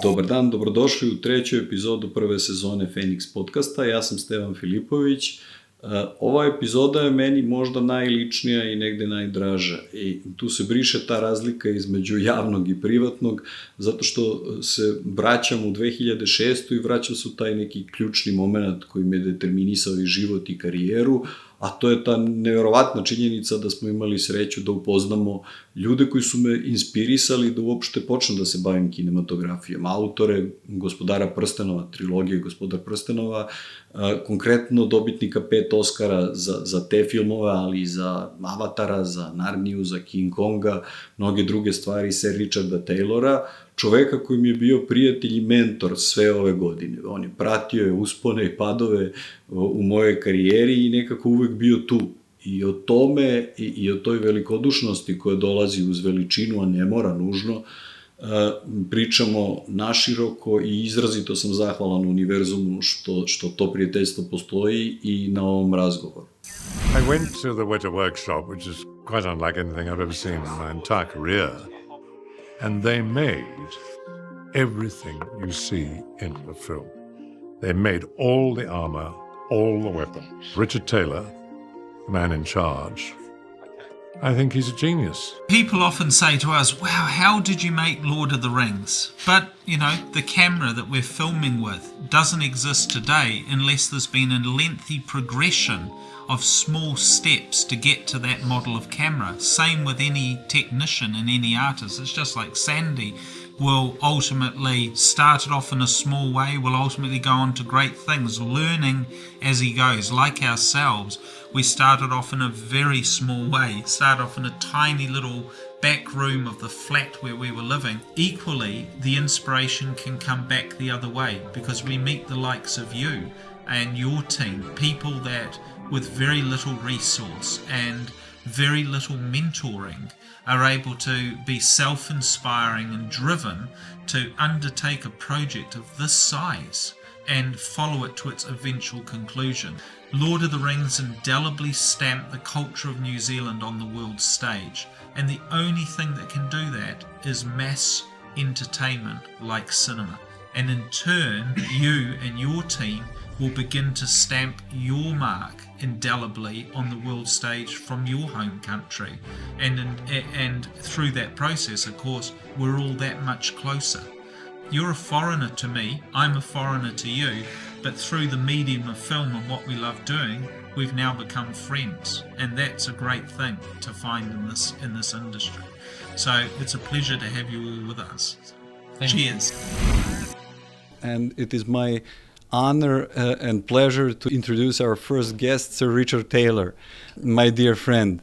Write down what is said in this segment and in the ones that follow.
Dobar dan, dobrodošli u treću epizodu prve sezone FENIKS podkasta. Ja sam Stevan Filipović. Ova epizoda je meni možda najličnija i negde najdraža. I tu se briše ta razlika između javnog i privatnog, zato što se vraćam u 2006. i vraćam se u taj neki ključni moment koji me determinisao i život i karijeru, a to je ta neverovatna činjenica da smo imali sreću da upoznamo ljude koji su me inspirisali da uopšte počnem da se bavim kinematografijom. Autore Gospodara, prstenova, trilogije Gospodar prstenova, konkretno dobitnika 5 Oskara za te filmove, ali i za Avatara, za Narniju, za King Konga, mnoge druge stvari, ser Ričarda Tejlora, čoveka koji mi je bio prijatelj i mentor sve ove godine. On je pratio uspone i padove u mojoj karijeri i nekako uvek bio tu. I o tome i o toj velikodušnosti koja dolazi uz veličinu, a ne mora nužno, pričamo naširoko i izrazito sam zahvalan univerzumu što to prijateljstvo postoji i na ovom razgovoru. I went to the WETA workshop, which is quite unlike anything I've ever seen in my entire career. And they made everything you see in the film. They made all the armor, all the weapons. Richard Taylor, the man in charge, I think he's a genius. People often say to us, wow, how did you make Lord of the Rings? But, you know, the camera that we're filming with doesn't exist today unless there's been a lengthy progression of small steps to get to that model of camera. Same with any technician and any artist. It's just like Sandy will ultimately start it off in a small way, will ultimately go on to great things, learning as he goes. Like ourselves, we started off in a very small way, started off in a tiny little back room of the flat where we were living. Equally, the inspiration can come back the other way because we meet the likes of you and your team, people that with very little resource and very little mentoring are able to be self-inspiring and driven to undertake a project of this size and follow it to its eventual conclusion. Lord of the Rings indelibly stamped the culture of New Zealand on the world stage, and the only thing that can do that is mass entertainment like cinema. And in turn, you and your team will begin to stamp your mark indelibly on the world stage from your home country. And through that process, of course, we're all that much closer. You're a foreigner to me, I'm a foreigner to you, but through the medium of film and what we love doing, we've now become friends. And that's a great thing to find in this industry. So it's a pleasure to have you all with us. Cheers. And it is my honor and pleasure to introduce our first guest, Sir Richard Taylor, my dear friend.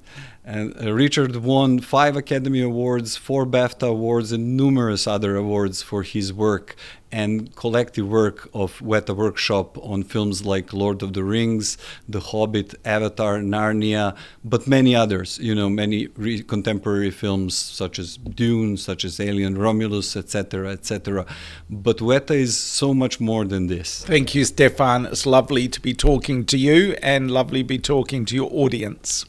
And Richard won 5 Academy Awards, 4 BAFTA Awards, and numerous other awards for his work and collective work of WETA Workshop on films like Lord of the Rings, The Hobbit, Avatar, Narnia, but many others, many contemporary films such as Dune, such as Alien, Romulus, etc., etc. But WETA is so much more than this. Thank you, Stefan. It's lovely to be talking to you and lovely to be talking to your audience.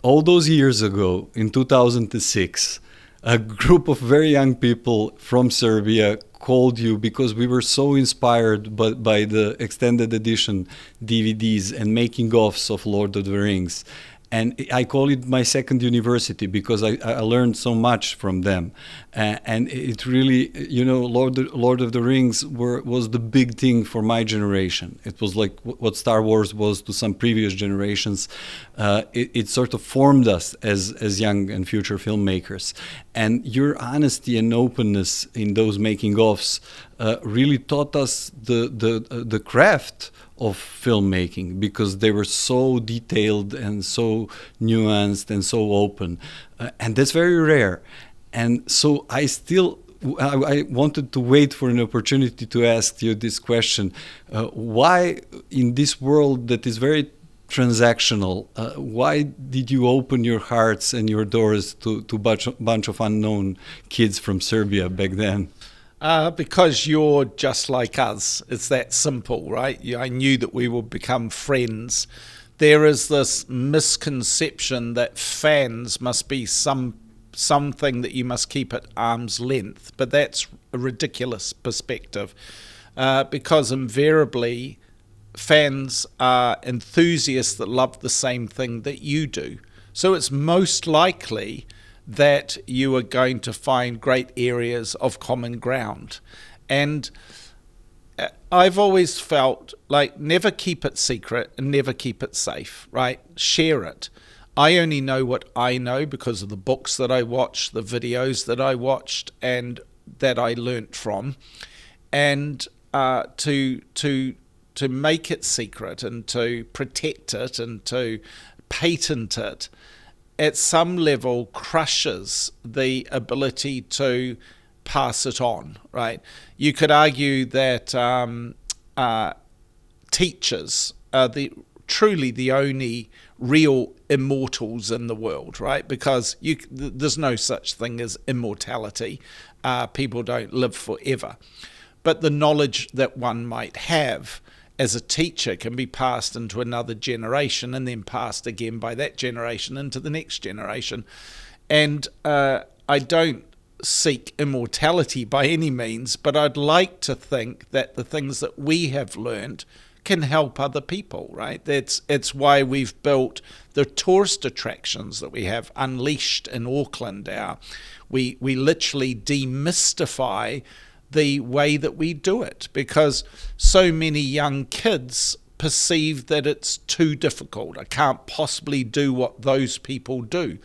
All those years ago, in 2006, a group of very young people from Serbia called you because we were so inspired by the extended edition DVDs and making-ofs of Lord of the Rings. And I call it my second university because I learned so much from them. And it really, Lord of the Rings was the big thing for my generation. It was like what Star Wars was to some previous generations. It sort of formed us as young and future filmmakers. And your honesty and openness in those making-ofs really taught us the craft of filmmaking because they were so detailed and so nuanced and so open. And that's very rare. And so I wanted to wait for an opportunity to ask you this question. Why in this world that is very transactional, why did you open your hearts and your doors to bunch of unknown kids from Serbia back then? Because you're just like us. It's that simple, right? I knew that we would become friends. There is this misconception that fans must be some something that you must keep at arm's length, but that's a ridiculous perspective, because invariably fans are enthusiasts that love the same thing that you do. So it's most likely that you are going to find great areas of common ground. And I've always felt like never keep it secret and never keep it safe, right? Share it. I only know what I know because of the books that I watched, the videos that I watched, and that I learnt from. And to make it secret and to protect it and to patent it, at some level crushes the ability to pass it on, right? You could argue that teachers are truly the only real immortals in the world, right? Because there's no such thing as immortality. People don't live forever. But the knowledge that one might have as a teacher can be passed into another generation and then passed again by that generation into the next generation. And I don't seek immortality by any means, but I'd like to think that the things that we have learned can help other people, right? It's why we've built the tourist attractions that we have Unleashed in Auckland. We literally demystify the way that we do it, because so many young kids perceive that it's too difficult. I can't possibly do what those people do.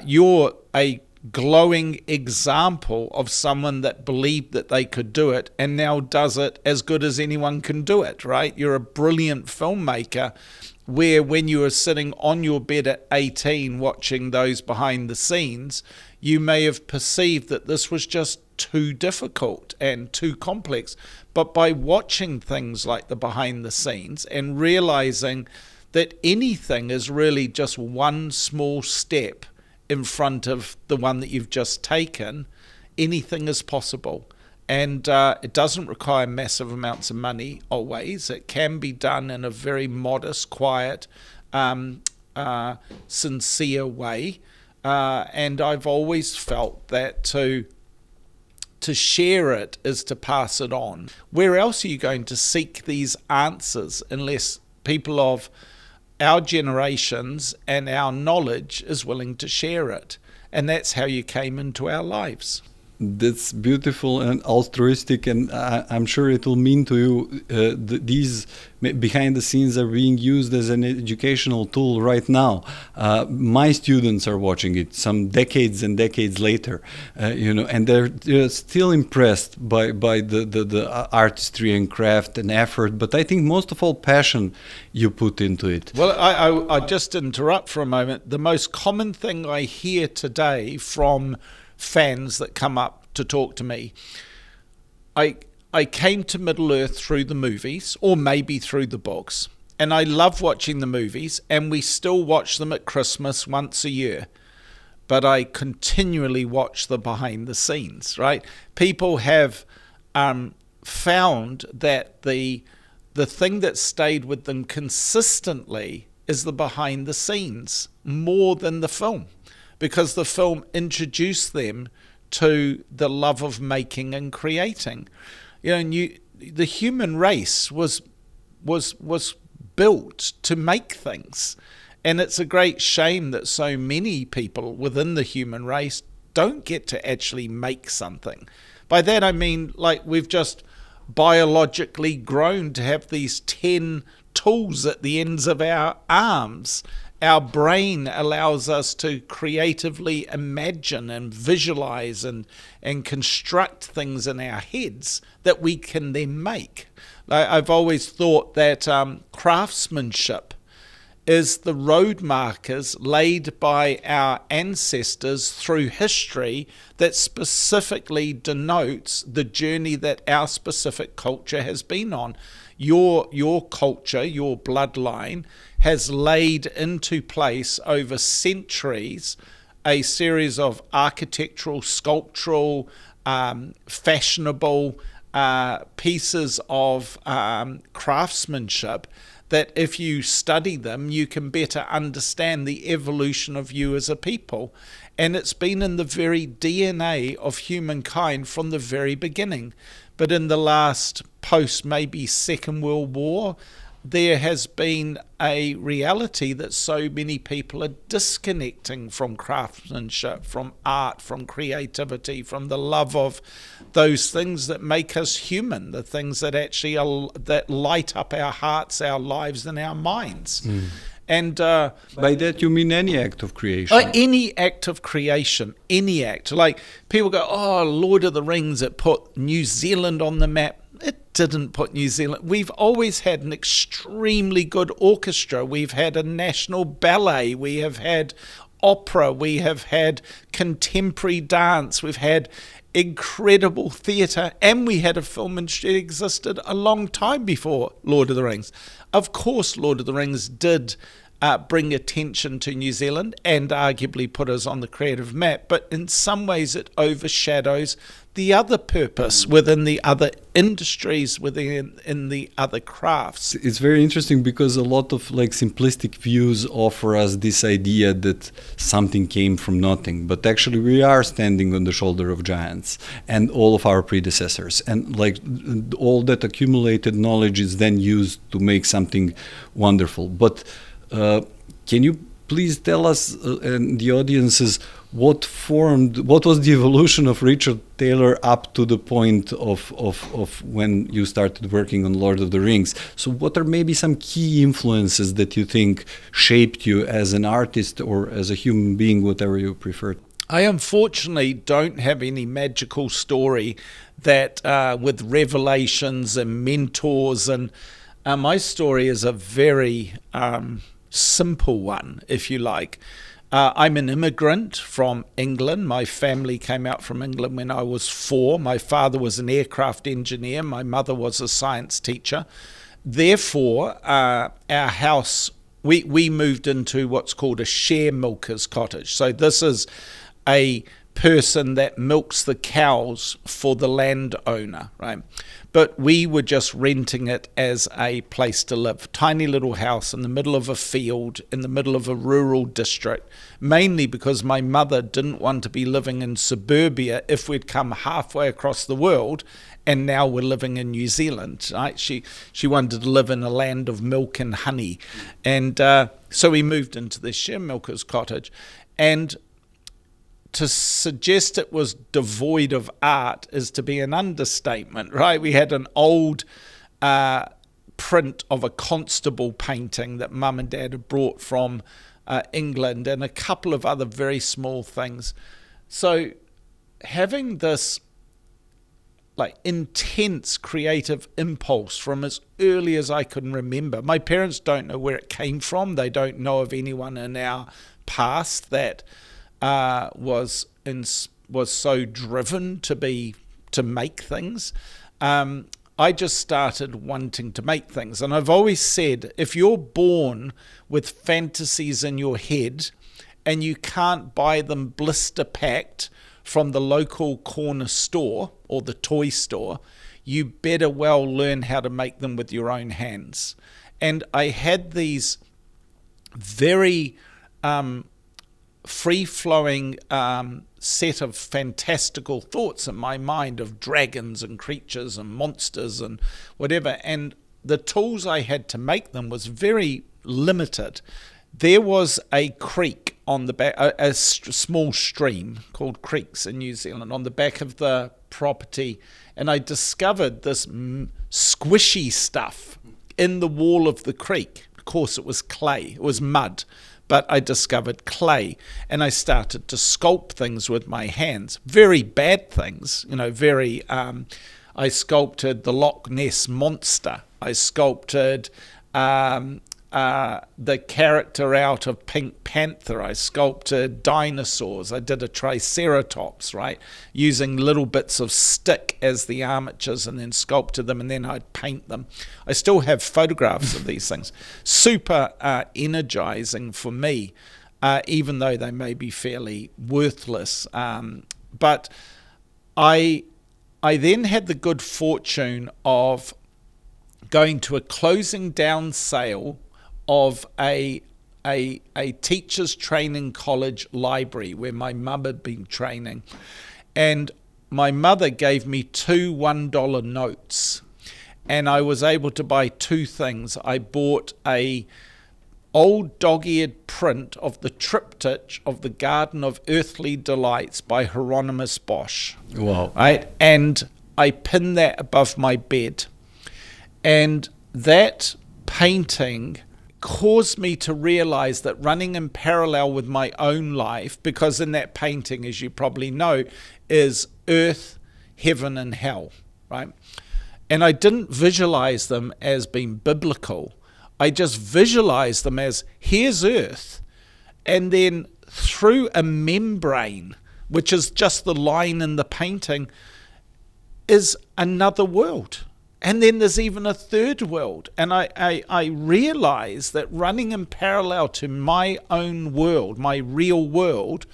You're a glowing example of someone that believed that they could do it and now does it as good as anyone can do it, right? You're a brilliant filmmaker, where when you were sitting on your bed at 18 watching those behind the scenes, you may have perceived that this was just too difficult and too complex. But by watching things like the behind the scenes and realizing that anything is really just one small step in front of the one that you've just taken, anything is possible. And it doesn't require massive amounts of money always. It can be done in a very modest, quiet, sincere way. And I've always felt that to share it is to pass it on. Where else are you going to seek these answers unless people of our generations and our knowledge is willing to share it? And that's how you came into our lives. That's beautiful and altruistic, and I'm sure it will mean to you these behind the scenes are being used as an educational tool right now. My students are watching it some decades and decades later, and they're still impressed by the artistry and craft and effort, but I think most of all passion you put into it. Well, I just interrupt for a moment. The most common thing I hear today from fans that come up to talk to me, I came to Middle Earth through the movies, or maybe through the books, and I love watching the movies, and we still watch them at Christmas once a year, but I continually watch the behind the scenes, right? People have found that the thing that stayed with them consistently is the behind the scenes more than the film, because the film introduced them to the love of making and creating. The human race was built to make things, and it's a great shame that so many people within the human race don't get to actually make something. By that I mean, like, we've just biologically grown to have these 10 tools at the ends of our arms. Our brain allows us to creatively imagine and visualize and construct things in our heads that we can then make. I've always thought that craftsmanship is the road markers laid by our ancestors through history that specifically denotes the journey that our specific culture has been on. Your culture, your bloodline, has laid into place over centuries a series of architectural, sculptural, fashionable pieces of craftsmanship that if you study them, you can better understand the evolution of you as a people. And it's been in the very DNA of humankind from the very beginning. But in the last maybe Second World War, there has been a reality that so many people are disconnecting from craftsmanship, from art, from creativity, from the love of those things that make us human, the things that actually that light up our hearts, our lives, and our minds. And by that you mean any act of creation? Any act of creation, any act. Like people go, oh, Lord of the Rings, it put New Zealand on the map. It didn't put New Zealand. We've always had an extremely good orchestra. We've had a national ballet. We have had opera. We have had contemporary dance. We've had incredible theatre. And we had a film industry that existed a long time before Lord of the Rings. Of course, Lord of the Rings did bring attention to New Zealand and arguably put us on the creative map. But in some ways, it overshadows the other purpose within the other industries, in the other crafts. It's very interesting because a lot of like simplistic views offer us this idea that something came from nothing, but actually we are standing on the shoulder of giants and all of our predecessors, and like all that accumulated knowledge is then used to make something wonderful. But can you please tell us and the audiences what was the evolution of Richard Taylor up to the point of when you started working on Lord of the Rings? So what are maybe some key influences that you think shaped you as an artist or as a human being, whatever you prefer? I unfortunately don't have any magical story that with revelations and mentors, and my story is a very simple one, if you like. I'm an immigrant from England. My family came out from England when I was 4. My father was an aircraft engineer. My mother was a science teacher. Therefore, our house, we moved into what's called a share milker's cottage. So this is a person that milks the cows for the landowner, right? But we were just renting it as a place to live. Tiny little house in the middle of a field, in the middle of a rural district, mainly because my mother didn't want to be living in suburbia if we'd come halfway across the world and now we're living in New Zealand, right? She wanted to live in a land of milk and honey. And so we moved into this share milker's cottage. And to suggest it was devoid of art is to be an understatement, right? We had an old print of a constable painting that Mum and Dad had brought from England, and a couple of other very small things. So having this like intense creative impulse from as early as I can remember. My parents don't know where it came from. They don't know of anyone in our past that was so driven to make things. I just started wanting to make things, and I've always said, if you're born with fantasies in your head and you can't buy them blister packed from the local corner store or the toy store, you better well learn how to make them with your own hands. And I had these very free-flowing set of fantastical thoughts in my mind of dragons and creatures and monsters and whatever, and the tools I had to make them was very limited. There was a creek on the back, a small stream called creeks in New Zealand on the back of the property, and I discovered this squishy stuff in the wall of the creek. Of course, it was clay, it was mud. But I discovered clay, and I started to sculpt things with my hands. Very bad things, I sculpted the Loch Ness Monster. I sculpted the character out of Pink Panther. I sculpted dinosaurs. I did a triceratops, right, using little bits of stick as the armatures, and then sculpted them, and then I'd paint them. I still have photographs of these things. Super energizing for me, even though they may be fairly worthless. But I then had the good fortune of going to a closing down sale of a teacher's training college library where my mum had been training. And my mother gave me 2 $1 notes, and I was able to buy 2 things. I bought a old dog-eared print of the triptych of the Garden of Earthly Delights by Hieronymus Bosch. Wow. Right? And I pinned that above my bed. And that painting caused me to realize that running in parallel with my own life, because in that painting, as you probably know, is earth, heaven, and hell, right? And I didn't visualize them as being biblical. I just visualized them as, here's earth, and then through a membrane, which is just the line in the painting, is another world. And then there's even a third world. And I realized that running in parallel to my own world, my real world,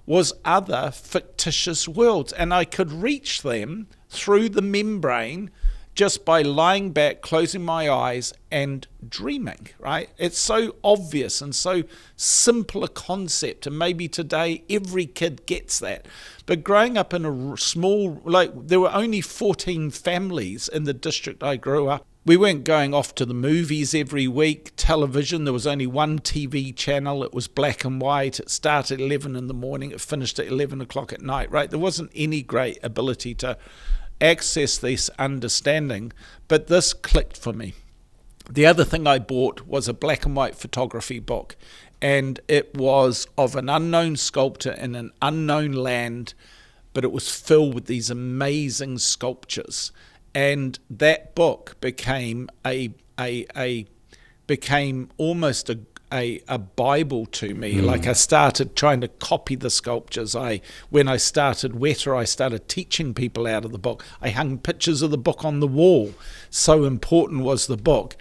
was other fictitious worlds. And I could reach them through the membrane just by lying back, closing my eyes, and dreaming, right? It's so obvious and so simple a concept, and maybe today every kid gets that. But growing up in a small, there were only 14 families in the district I grew up. We weren't going off to the movies every week. Television, there was only one TV channel. It was black and white. It started at 11 in the morning. It finished at 11 o'clock at night, right? There wasn't any great ability to access this understanding, but this clicked for me. The other thing I bought was a black and white photography book, and it was of an unknown sculptor in an unknown land, but it was filled with these amazing sculptures. And that book became became almost a Bible to me. Like, I started trying to copy the sculptures. When I started WETA, I started teaching people out of the book. I hung pictures of the book on the wall. So important was the book.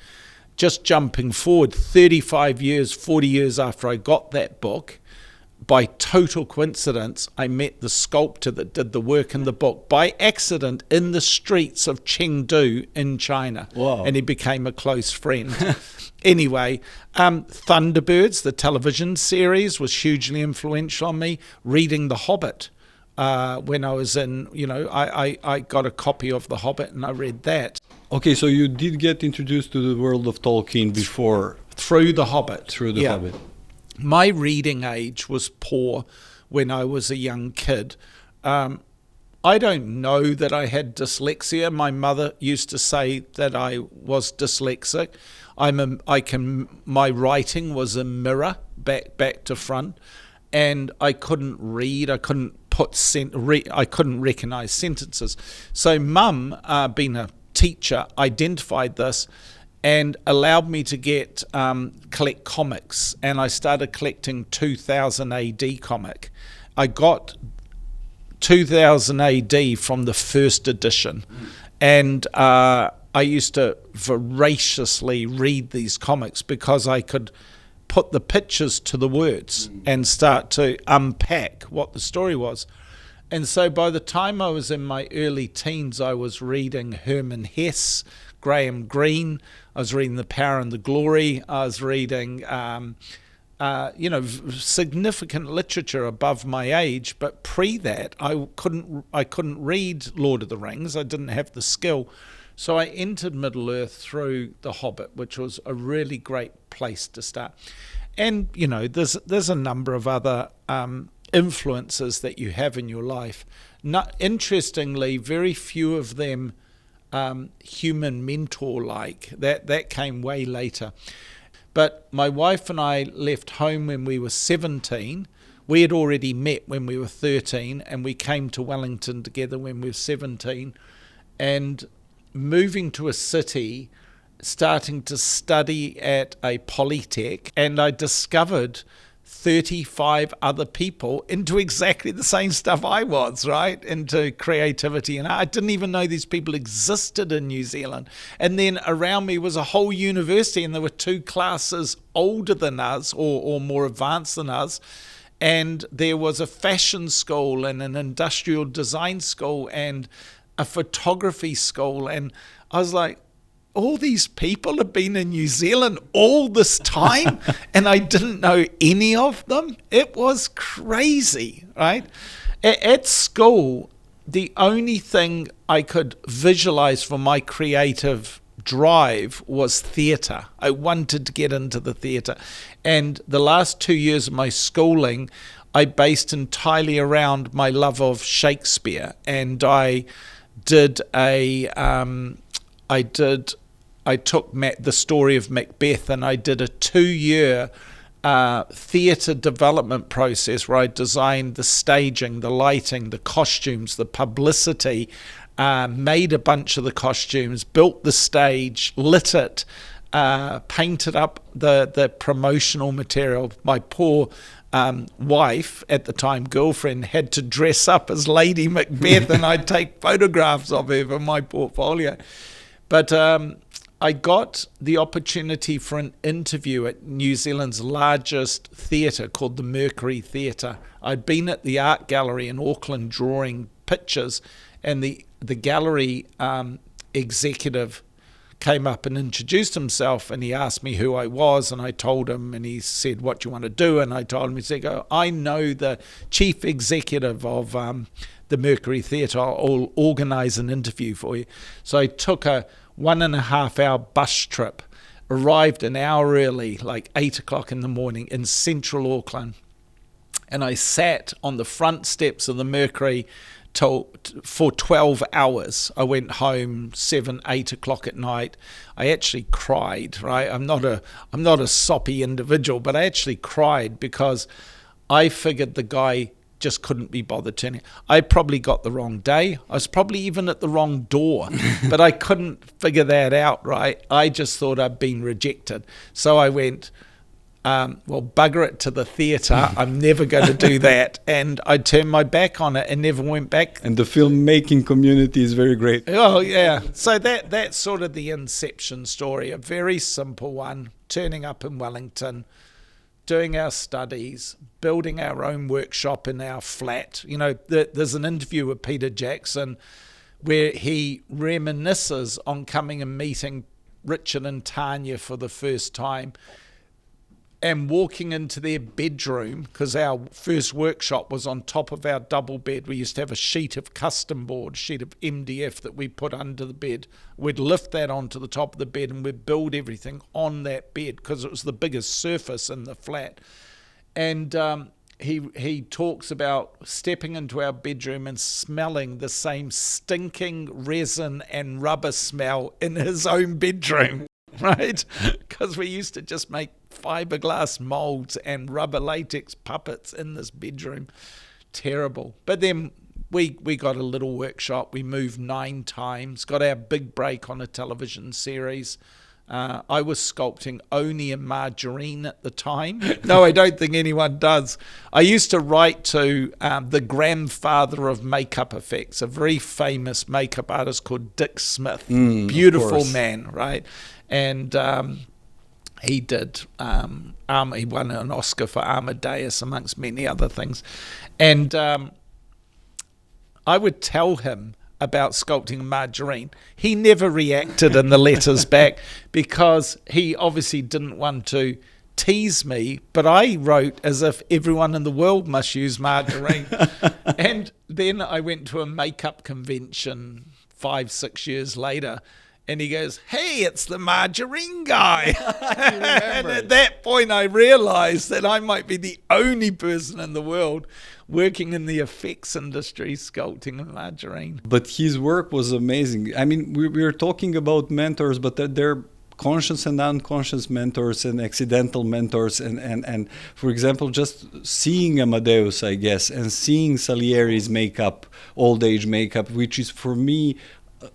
Just jumping forward 35 years, 40 years after I got that book, by total coincidence, I met the sculptor that did the work in the book by accident in the streets of Chengdu in China. Wow. And he became a close friend. Anyway, Thunderbirds, the television series, was hugely influential on me. Reading The Hobbit, when I was in, I got a copy of The Hobbit and I read that. Okay, so you did get introduced to the world of Tolkien before. Through The Hobbit. Through The Hobbit. My reading age was poor when I was a young kid. I don't know that I had dyslexia. My mother used to say that I was dyslexic. My writing was a mirror, back to front, and I couldn't read. I couldn't I couldn't recognize sentences. So Mum, being a teacher, identified this and allowed me to collect comics, and I started collecting 2000 AD comic. I got 2000 AD from the first edition, and I used to voraciously read these comics because I could put the pictures to the words and start to unpack what the story was. And so by the time I was in my early teens, I was reading Herman Hesse, Graham Greene, I was reading The Power and the Glory, I was reading significant literature above my age, but pre that I couldn't read Lord of the Rings. I didn't have the skill. So I entered Middle-earth through The Hobbit, which was a really great place to start. And there's a number of other influences that you have in your life. Interestingly, very few of them human mentor-like. That came way later. But my wife and I left home when we were 17. We had already met when we were 13, and we came to Wellington together when we were 17. And moving to a city, starting to study at a polytech, and I discovered 35 other people into exactly the same stuff I was, right? Into creativity. And I didn't even know these people existed in New Zealand. And then around me was a whole university, and there were 2 classes older than us or more advanced than us. And there was a fashion school and an industrial design school and a photography school. And I was like, all these people have been in New Zealand all this time and I didn't know any of them. It was crazy, right? At school, the only thing I could visualize for my creative drive was theatre. I wanted to get into the theatre. And the last 2 years of my schooling, I based entirely around my love of Shakespeare. And I did I took the story of Macbeth and I did a 2-year theatre development process where I designed the staging, the lighting, the costumes, the publicity, made a bunch of the costumes, built the stage, lit it, painted up the promotional material. My poor wife, at the time girlfriend, had to dress up as Lady Macbeth and I'd take photographs of her for my portfolio. But I got the opportunity for an interview at New Zealand's largest theatre called the Mercury Theatre. I'd been at the art gallery in Auckland drawing pictures, and the gallery executive came up and introduced himself, and he asked me who I was, and I told him, and he said, "What do you want to do?" And I told him, he said, "I know the chief executive of the Mercury Theatre. I'll organise an interview for you." So I took a 1.5 hour bus trip, arrived an hour early, like 8 o'clock in the morning in central Auckland, and I sat on the front steps of the Mercury for 12 hours. I went home 7, 8 o'clock at night. I actually cried, right? I'm not a soppy individual, but I actually cried because I figured the guy just couldn't be bothered turning. I probably got the wrong day. I was probably even at the wrong door, but I couldn't figure that out, right? I just thought I'd been rejected. So I went, well, bugger it to the theatre. I'm never going to do that. And I turned my back on it and never went back. And the filmmaking community is very great. Oh, yeah. So that's sort of the inception story, a very simple one, turning up in Wellington, doing our studies, building our own workshop in our flat. You know, there's an interview with Peter Jackson where he reminisces on coming and meeting Richard and Tanya for the first time and walking into their bedroom, because our first workshop was on top of our double bed. We used to have a sheet of custom board, sheet of MDF that we put under the bed. We'd lift that onto the top of the bed and we'd build everything on that bed because it was the biggest surface in the flat. And he talks about stepping into our bedroom and smelling the same stinking resin and rubber smell in his own bedroom, right? Because we used to just make fiberglass molds and rubber latex puppets in this bedroom. Terrible. But then we got a little workshop. We moved 9 times, got our big break on a television series. I was sculpting Oni and Margarine at the time. No, I don't think anyone does. I used to write to the grandfather of makeup effects, a very famous makeup artist called Dick Smith. Beautiful man, right? And he did. He won an Oscar for Amadeus, amongst many other things. And I would tell him about sculpting Margarine. He never reacted in the letters back because he obviously didn't want to tease me, but I wrote as if everyone in the world must use margarine. And then I went to a makeup convention 5-6 years later, and he goes, "Hey, it's the margarine guy." And at that point I realized that I might be the only person in the world working in the effects industry sculpting margarine. But his work was amazing. I mean, we were talking about mentors, but they're conscious and unconscious mentors and accidental mentors. And for example, just seeing Amadeus, I guess, and seeing Salieri's makeup, old age makeup, which is for me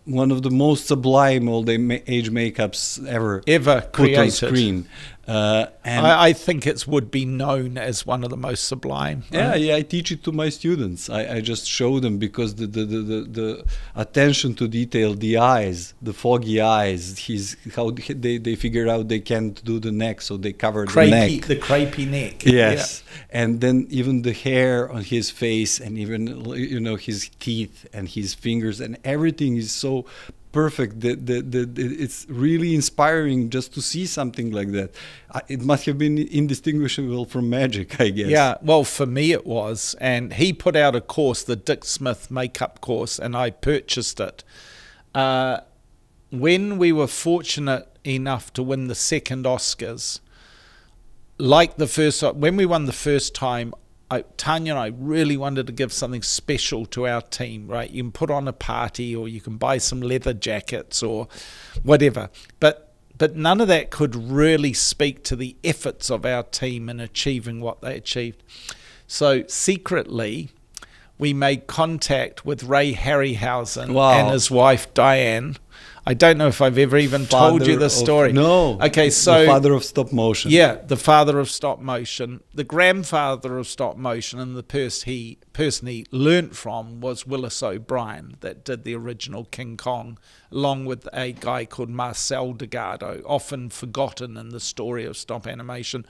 one of the most sublime old age makeups ever created. Put on screen. And I think it would be known as one of the most sublime. Yeah, I teach it to my students. I just show them because the attention to detail, the eyes, the foggy eyes, how they figure out they can't do the neck, so they cover the neck. The crepey neck. Yes, yeah. And then even the hair on his face, and even his teeth and his fingers, and everything is so perfect. It's really inspiring just to see something like that. It must have been indistinguishable from magic, I guess. Yeah, well, for me it was. And he put out a course, the Dick Smith makeup course, and I purchased it. When we were fortunate enough to win the second Oscars, like the first, when we won the first time, Tanya and I really wanted to give something special to our team, right? You can put on a party, or you can buy some leather jackets or whatever. But none of that could really speak to the efforts of our team in achieving what they achieved. So secretly, we made contact with Ray Harryhausen and his wife Diane. I don't know if I've ever even told you this story. No. Okay, so the father of stop motion. Yeah, the father of stop motion. The grandfather of stop motion, and the person he learnt from was Willis O'Brien, that did the original King Kong, along with a guy called Marcel Delgado, often forgotten in the story of stop animation.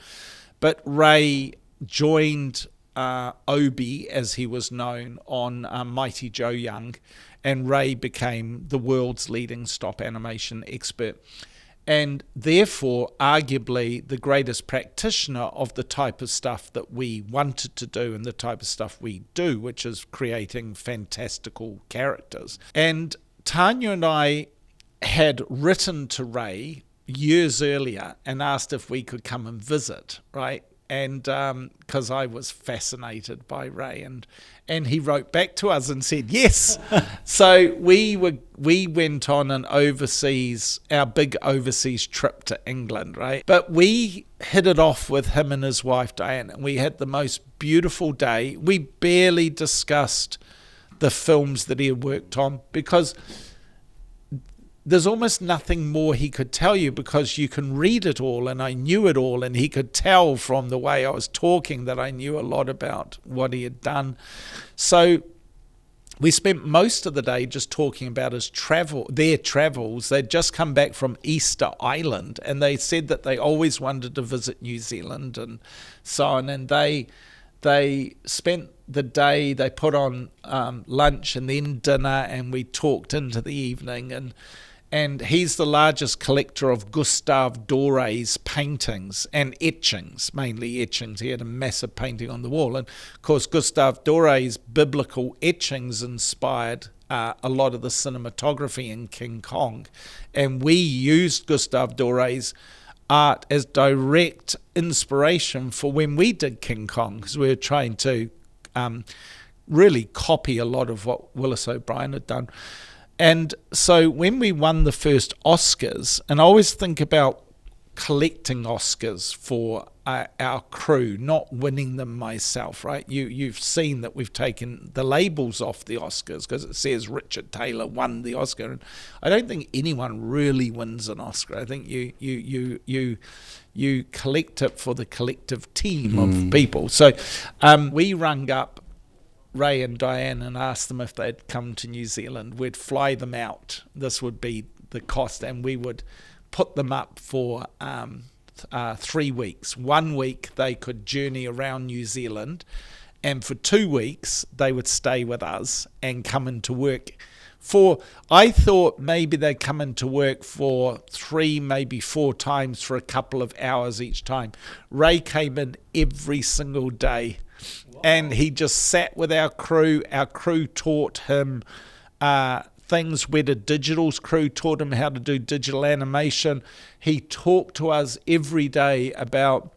But Ray joined Obi, as he was known, on Mighty Joe Young, and Ray became the world's leading stop animation expert, and therefore arguably the greatest practitioner of the type of stuff that we wanted to do and the type of stuff we do, which is creating fantastical characters. And Tanya and I had written to Ray years earlier and asked if we could come and visit, right? And because I was fascinated by Ray, and he wrote back to us and said yes. So we went on our big overseas trip to England, right? But we hit it off with him and his wife Diane, and we had the most beautiful day. We barely discussed the films that he had worked on, because there's almost nothing more he could tell you, because you can read it all, and I knew it all, and he could tell from the way I was talking that I knew a lot about what he had done. So we spent most of the day just talking about their travels. They'd just come back from Easter Island, and they said that they always wanted to visit New Zealand and so on, and they spent the day, they put on lunch and then dinner, and we talked into the evening, and he's the largest collector of Gustave Doré's paintings and etchings, mainly etchings. He had a massive painting on the wall. And, of course, Gustave Doré's biblical etchings inspired a lot of the cinematography in King Kong. And we used Gustave Doré's art as direct inspiration for when we did King Kong, because we were trying to really copy a lot of what Willis O'Brien had done. And so when we won the first Oscars, and I always think about collecting Oscars for our crew, not winning them myself, right? You've seen that we've taken the labels off the Oscars because it says Richard Taylor won the Oscar, and I don't think anyone really wins an Oscar. I think you collect it for the collective team of people. So we rung up Ray and Diane and asked them if they'd come to New Zealand. We'd fly them out. This would be the cost, and we would put them up for 3 weeks. 1 week they could journey around New Zealand, and for 2 weeks they would stay with us and come into work. I thought maybe they'd come into work for 3, maybe 4 times for a couple of hours each time. Ray came in every single day. Wow. And he just sat with our crew. Our crew taught him things. WETA Digital's crew taught him how to do digital animation. He talked to us every day about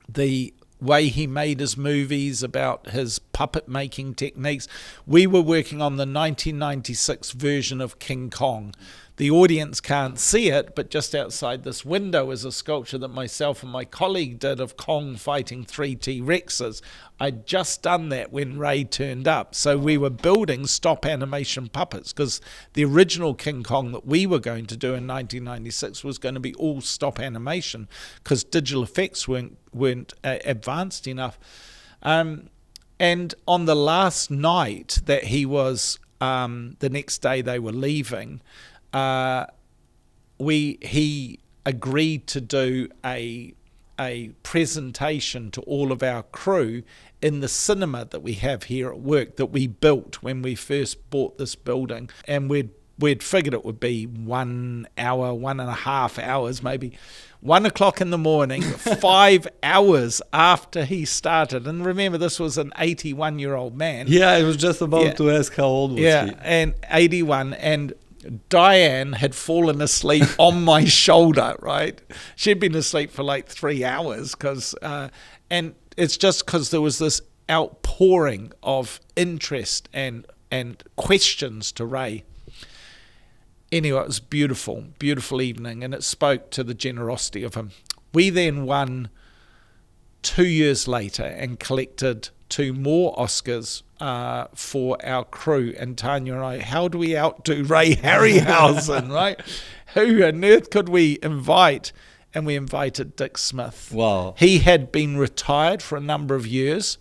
the way he made his movies, about his puppet making techniques. We were working on the 1996 version of King Kong. The audience can't see it, but just outside this window is a sculpture that myself and my colleague did of Kong fighting 3 T-Rexes. I'd just done that when Ray turned up. So we were building stop animation puppets, because the original King Kong that we were going to do in 1996 was going to be all stop animation, because digital effects weren't advanced enough. And on the last night that he was, the next day they were leaving, he agreed to do a presentation to all of our crew in the cinema that we have here at work, that we built when we first bought this building. And we'd we'd figured it would be 1 hour, 1.5 hours, maybe 1 o'clock in the morning, 5 hours after he started. And remember, this was an 81-year-old man. Yeah, I was just about to ask how old was he. Yeah, and 81, and Diane had fallen asleep on my shoulder, right? She'd been asleep for like 3 hours, and it's just because there was this outpouring of interest and questions to Ray. Anyway, it was beautiful, beautiful evening, and it spoke to the generosity of him. We then won 2 years later and collected 2 more Oscars for our crew. And Tanya and I, how do we outdo Ray Harryhausen, right? Who on earth could we invite? And we invited Dick Smith. Wow. He had been retired for a number of years,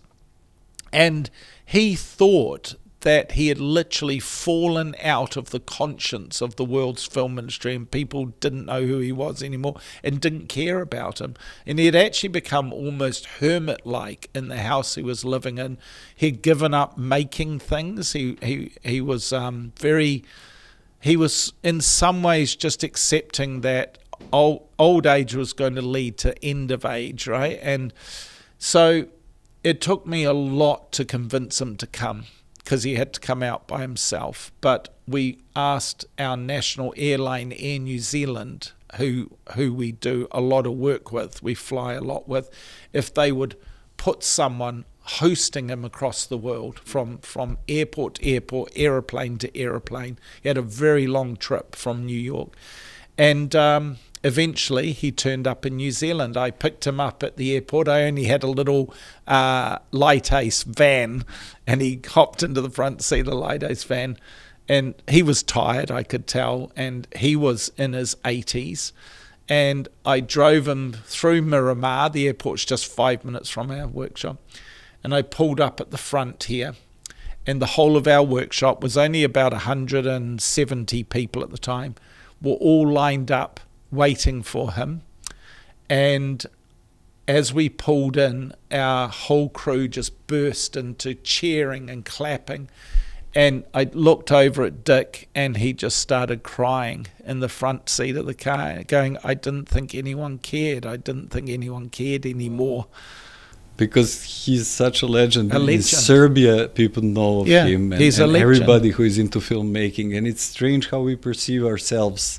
and he thought that he had literally fallen out of the conscience of the world's film industry, and people didn't know who he was anymore and didn't care about him. And he had actually become almost hermit-like in the house he was living in. He'd given up making things. He was he was in some ways just accepting that old age was going to lead to end of age, right? And so it took me a lot to convince him to come, because he had to come out by himself. But we asked our national airline, Air New Zealand, who we do a lot of work with, we fly a lot with, if they would put someone hosting him across the world from airport to airport, aeroplane to aeroplane. He had a very long trip from New York. And eventually he turned up in New Zealand. I picked him up at the airport. I only had a little light ace van, and he hopped into the front seat of the light ace van, and he was tired, I could tell, and he was in his 80s. And I drove him through Miramar. The airport's just 5 minutes from our workshop. And I pulled up at the front here, and the whole of our workshop was only about 170 people at the time, were all lined up waiting for him. And as we pulled in, our whole crew just burst into cheering and clapping. And I looked over at Dick, and he just started crying in the front seat of the car, going, I didn't think anyone cared. I didn't think anyone cared anymore. Because he's such a legend. A legend. In Serbia, people know of him. And, he's a legend. Everybody who is into filmmaking. And it's strange how we perceive ourselves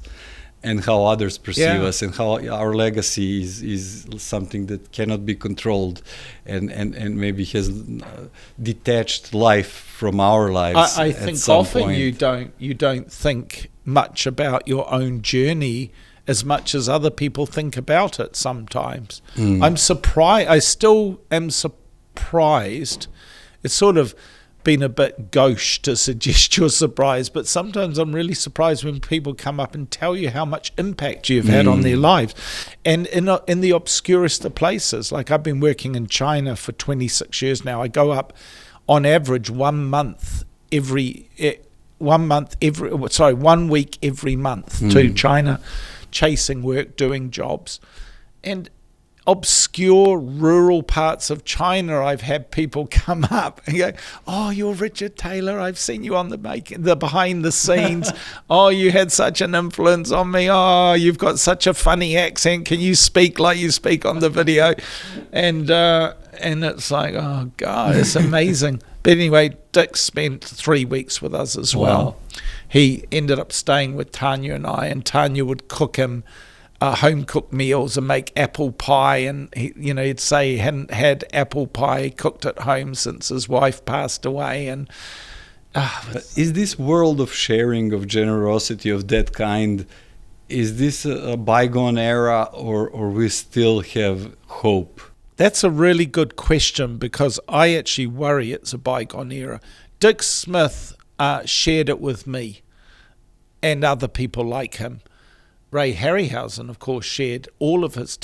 and how others perceive us, and how our legacy is something that cannot be controlled, and maybe has detached life from our lives. I think often you don't think much about your own journey as much as other people think about it sometimes. I'm surprised. I still am surprised. It's sort of been a bit gauche to suggest you're surprised, but sometimes I'm really surprised when people come up and tell you how much impact you've had on their lives, and in the obscurest of places. Like, I've been working in China for 26 years now. I go up on average 1 week every month to China, chasing work, doing jobs. And obscure rural parts of China, I've had people come up and go, oh, you're Richard Taylor, I've seen you on the behind the scenes. Oh, you had such an influence on me. Oh, you've got such a funny accent, can you speak like you speak on the video? And it's like, oh God, it's amazing. But anyway, Dick spent 3 weeks with us as well. Wow. He ended up staying with Tanya and I, and Tanya would cook him home-cooked meals and make apple pie, and he'd say he hadn't had apple pie cooked at home since his wife passed away. And is this world of sharing, of generosity, of that kind, is this a bygone era, or we still have hope? That's a really good question, because I actually worry it's a bygone era. Dick Smith shared it with me and other people like him. Ray Harryhausen, of course, shared all of his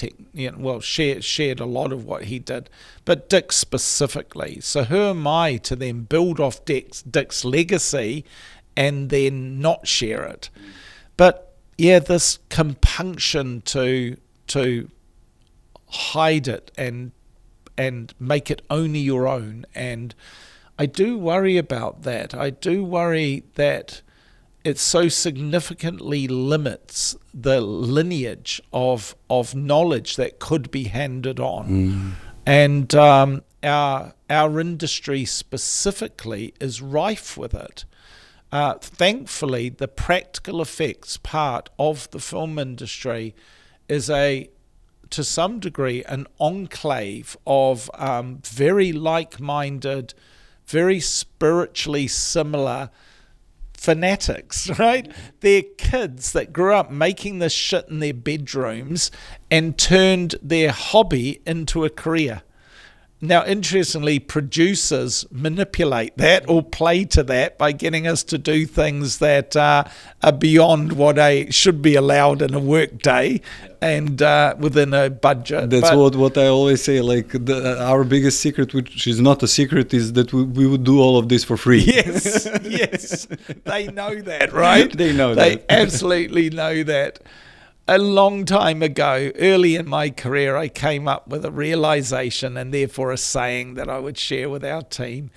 shared a lot of what he did, but Dick specifically. So who am I to then build off Dick's legacy and then not share it? But yeah, this compunction to hide it and make it only your own, and I do worry about that. I do worry that it so significantly limits the lineage of knowledge that could be handed on. And our industry specifically is rife with it. Thankfully, the practical effects part of the film industry is to some degree, an enclave of very like-minded, very spiritually similar fanatics, right? They're kids that grew up making this shit in their bedrooms and turned their hobby into a career. Now, interestingly, producers manipulate that or play to that by getting us to do things that are beyond what should be allowed in a work day and within a budget. That's what I always say, like our biggest secret, which is not a secret, is that we would do all of this for free. Yes, yes. They know that, right? They know that. They absolutely know that. A long time ago, early in my career, I came up with a realization and therefore a saying that I would share with our team.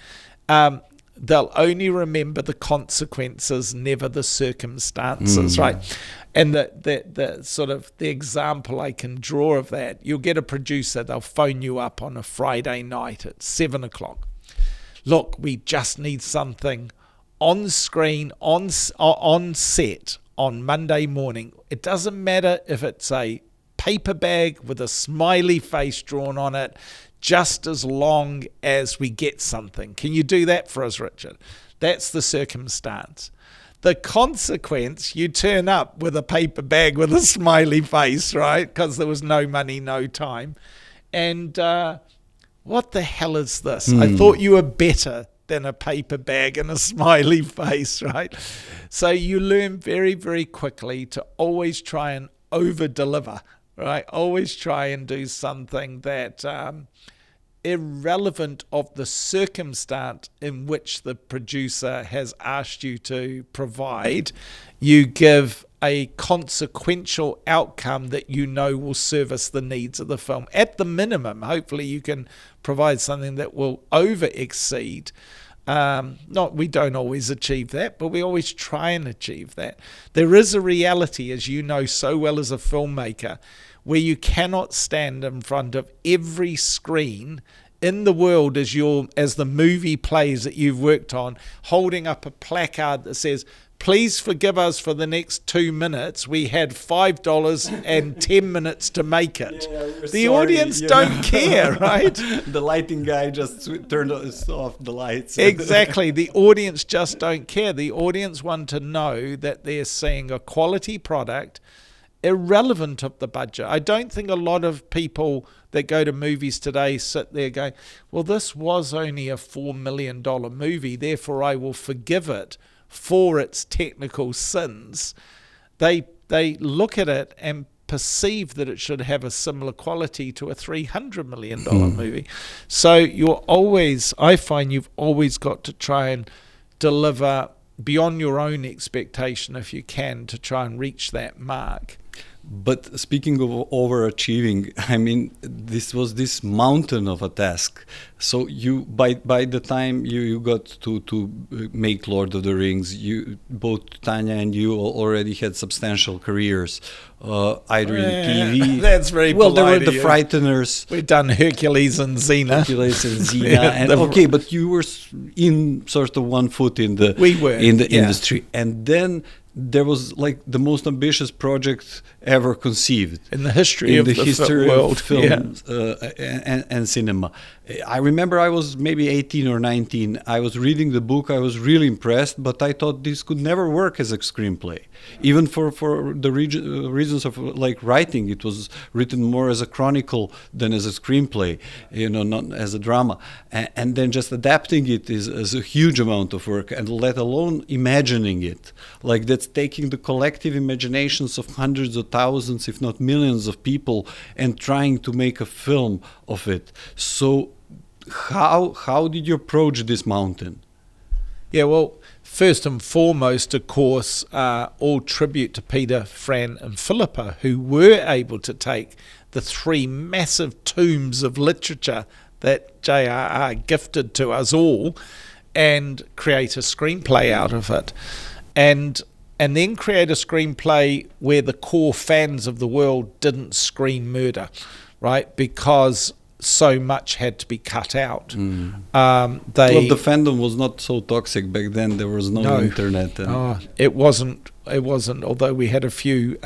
They'll only remember the consequences, never the circumstances, right? And the sort of the example I can draw of that, you'll get a producer, they'll phone you up on a Friday night at 7:00. Look, we just need something on screen, on set, on Monday morning. It doesn't matter if it's a paper bag with a smiley face drawn on it, just as long as we get something. Can you do that for us, Richard? That's the circumstance. The consequence, you turn up with a paper bag with a smiley face, right? Because there was no money, no time. And what the hell is this? I thought you were better than a paper bag and a smiley face, right? So you learn very, very quickly to always try and over-deliver, right? Always try and do something that irrelevant of the circumstance in which the producer has asked you to provide, you give a consequential outcome that you know will service the needs of the film. At the minimum, hopefully you can provide something that will over-exceed. We don't always achieve that, but we always try and achieve that. There is a reality, as you know so well as a filmmaker, where you cannot stand in front of every screen in the world as the movie plays that you've worked on, holding up a placard that says, "Please forgive us for the next 2 minutes. We had $5 and 10 minutes to make it." The audience don't care, right? The lighting guy just turned off the lights. Exactly. The audience just don't care. The audience want to know that they're seeing a quality product, irrelevant of the budget. I don't think a lot of people that go to movies today sit there going, well, this was only a $4 million movie, therefore I will forgive it for its technical sins. They look at it and perceive that it should have a similar quality to a $300 million movie. So I find you've always got to try and deliver beyond your own expectation if you can, to try and reach that mark. But speaking of overachieving, I mean, this was this mountain of a task. So you, by the time you got to make Lord of the Rings, both Tanya and you already had substantial careers, either in TV. That's very well. There were polite the of you. Frighteners. We've done Hercules and Xena. Okay, but you were in sort of one foot in the industry, and then there was like the most ambitious project ever conceived in the history of the world, film and cinema. I remember I was maybe 18 or 19. I was reading the book. I was really impressed, but I thought this could never work as a screenplay, even for the reasons of like writing. It was written more as a chronicle than as a screenplay, not as a drama. And then just adapting it is a huge amount of work, and let alone imagining it. Like that's taking the collective imaginations of hundreds of thousands, if not millions of people, and trying to make a film of it. So how did you approach this mountain? Yeah, well, first and foremost, of course, all tribute to Peter, Fran and Philippa, who were able to take the 3 massive tomes of literature that J.R.R. gifted to us all and create a screenplay out of it. And and then create a screenplay where the core fans of the world didn't scream murder, right? Because so much had to be cut out. Well, the fandom was not so toxic back then. There was no internet. It wasn't. Although we had a few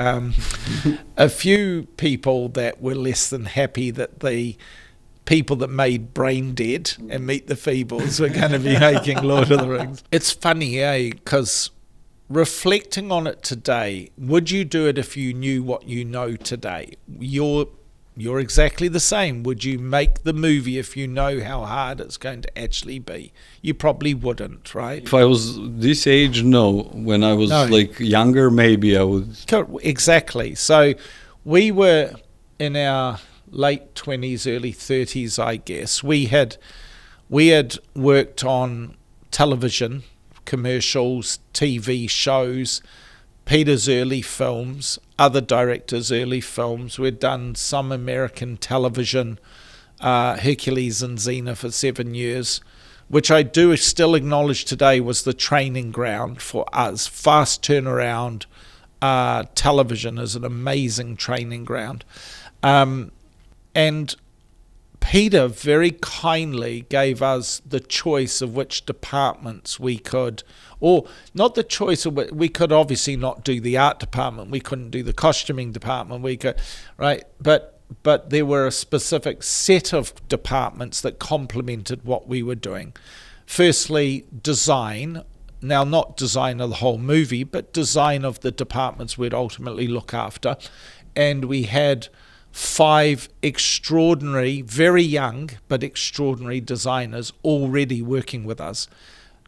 people that were less than happy that the people that made Brain Dead and Meet the Feebles were going to be making Lord of the Rings. It's funny, because reflecting on it today, would you do it if you knew what you know today? You're exactly the same. Would you make the movie if you know how hard it's going to actually be? You probably wouldn't, right? If I was this age, no. When I was like younger, maybe I would. Exactly. So we were in our late 20s, early 30s, I guess. We had worked on television, commercials, TV shows, Peter's early films, other directors' early films. We'd done some American television, Hercules and Xena for 7 years, which I do still acknowledge today was the training ground for us. Fast turnaround television is an amazing training ground. And Peter very kindly gave us the choice of which departments we could, or not the choice of, we could obviously not do the art department, we couldn't do the costuming department, we could, right? But there were a specific set of departments that complemented what we were doing. Firstly, design. Now, not design of the whole movie, but design of the departments we'd ultimately look after. And we had 5 extraordinary, very young, but extraordinary designers already working with us.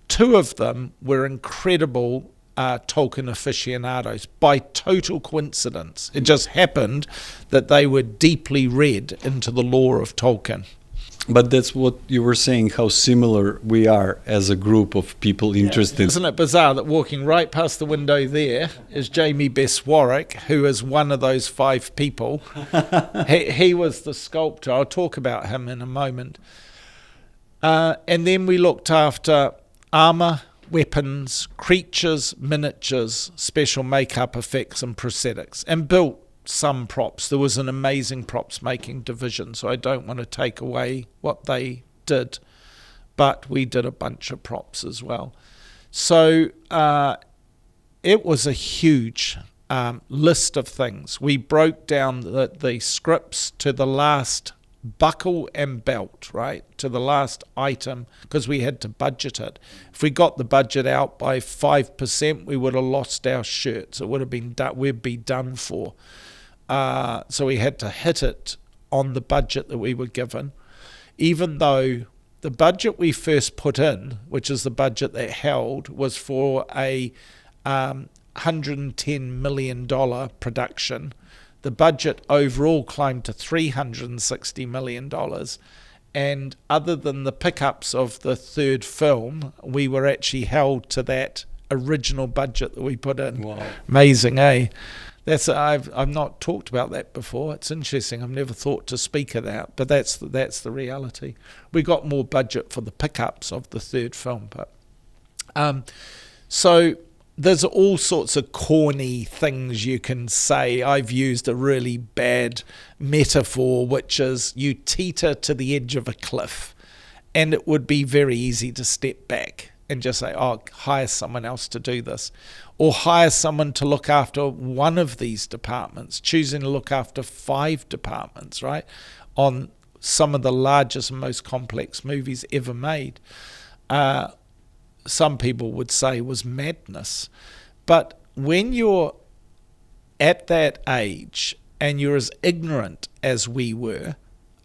2 of them were incredible Tolkien aficionados by total coincidence. It just happened that they were deeply read into the lore of Tolkien. But that's what you were saying, how similar we are as a group of people interested. Isn't it bizarre that walking right past the window there is Jamie Bess Warwick, who is one of those 5 people. he was the sculptor. I'll talk about him in a moment. And then we looked after armour, weapons, creatures, miniatures, special makeup effects and prosthetics, and built some props. There was an amazing props making division, so I don't want to take away what they did, but we did a bunch of props as well. So it was a huge list of things. We broke down the scripts to the last buckle and belt, right, to the last item, because we had to budget it. If we got the budget out by 5%, we would have lost our shirts. It would have been we'd be done for. So we had to hit it on the budget that we were given, even though the budget we first put in, which is the budget that held, was for a $110 million production. The budget overall climbed to $360 million. And other than the pickups of the third film, we were actually held to that original budget that we put in. Wow. Amazing, eh? I've not talked about that before. It's interesting. I've never thought to speak of that, but that's the reality. We got more budget for the pickups of the third film, but so there's all sorts of corny things you can say. I've used a really bad metaphor, which is you teeter to the edge of a cliff, and it would be very easy to step back and just say, oh, hire someone else to do this. Or hire someone to look after one of these departments, choosing to look after 5 departments, right, on some of the largest and most complex movies ever made. Some people would say was madness. But when you're at that age and you're as ignorant as we were,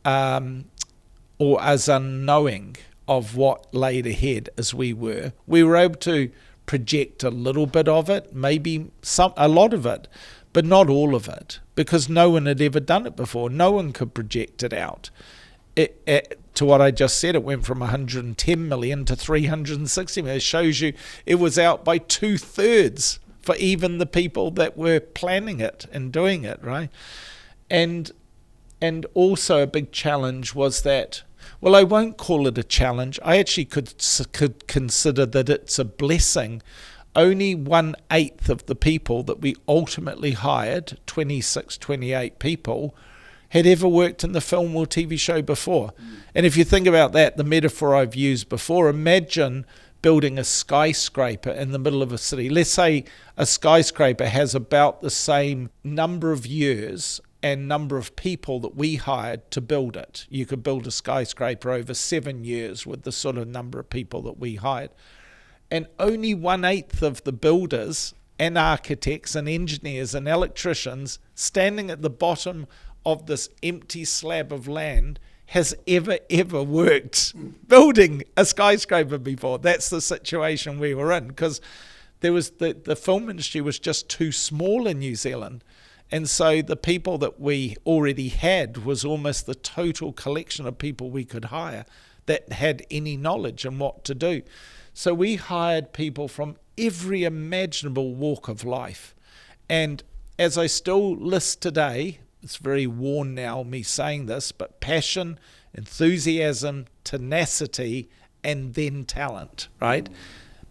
or as unknowing of what laid ahead as we were able to project a little bit of it, maybe a lot of it, but not all of it, because no one had ever done it before. No one could project it out. To what I just said, it went from 110 million to 360 million. It shows you it was out by 2/3 for even the people that were planning it and doing it, right? And also a big challenge was that, well, I won't call it a challenge. I actually could consider that it's a blessing only 1/8 of the people that we ultimately hired, 26, 28 people, had ever worked in the film or TV show before. And if you think about that, the metaphor I've used before, imagine building a skyscraper in the middle of a city. Let's say a skyscraper has about the same number of years and number of people that we hired to build it. You could build a skyscraper over 7 years with the sort of number of people that we hired. And only 1/8 of the builders and architects and engineers and electricians standing at the bottom of this empty slab of land has ever worked building a skyscraper before. That's the situation we were in, because there was the film industry was just too small in New Zealand. And so the people that we already had was almost the total collection of people we could hire that had any knowledge on what to do. So we hired people from every imaginable walk of life. And as I still list today, it's very worn now, me saying this, but passion, enthusiasm, tenacity, and then talent, right?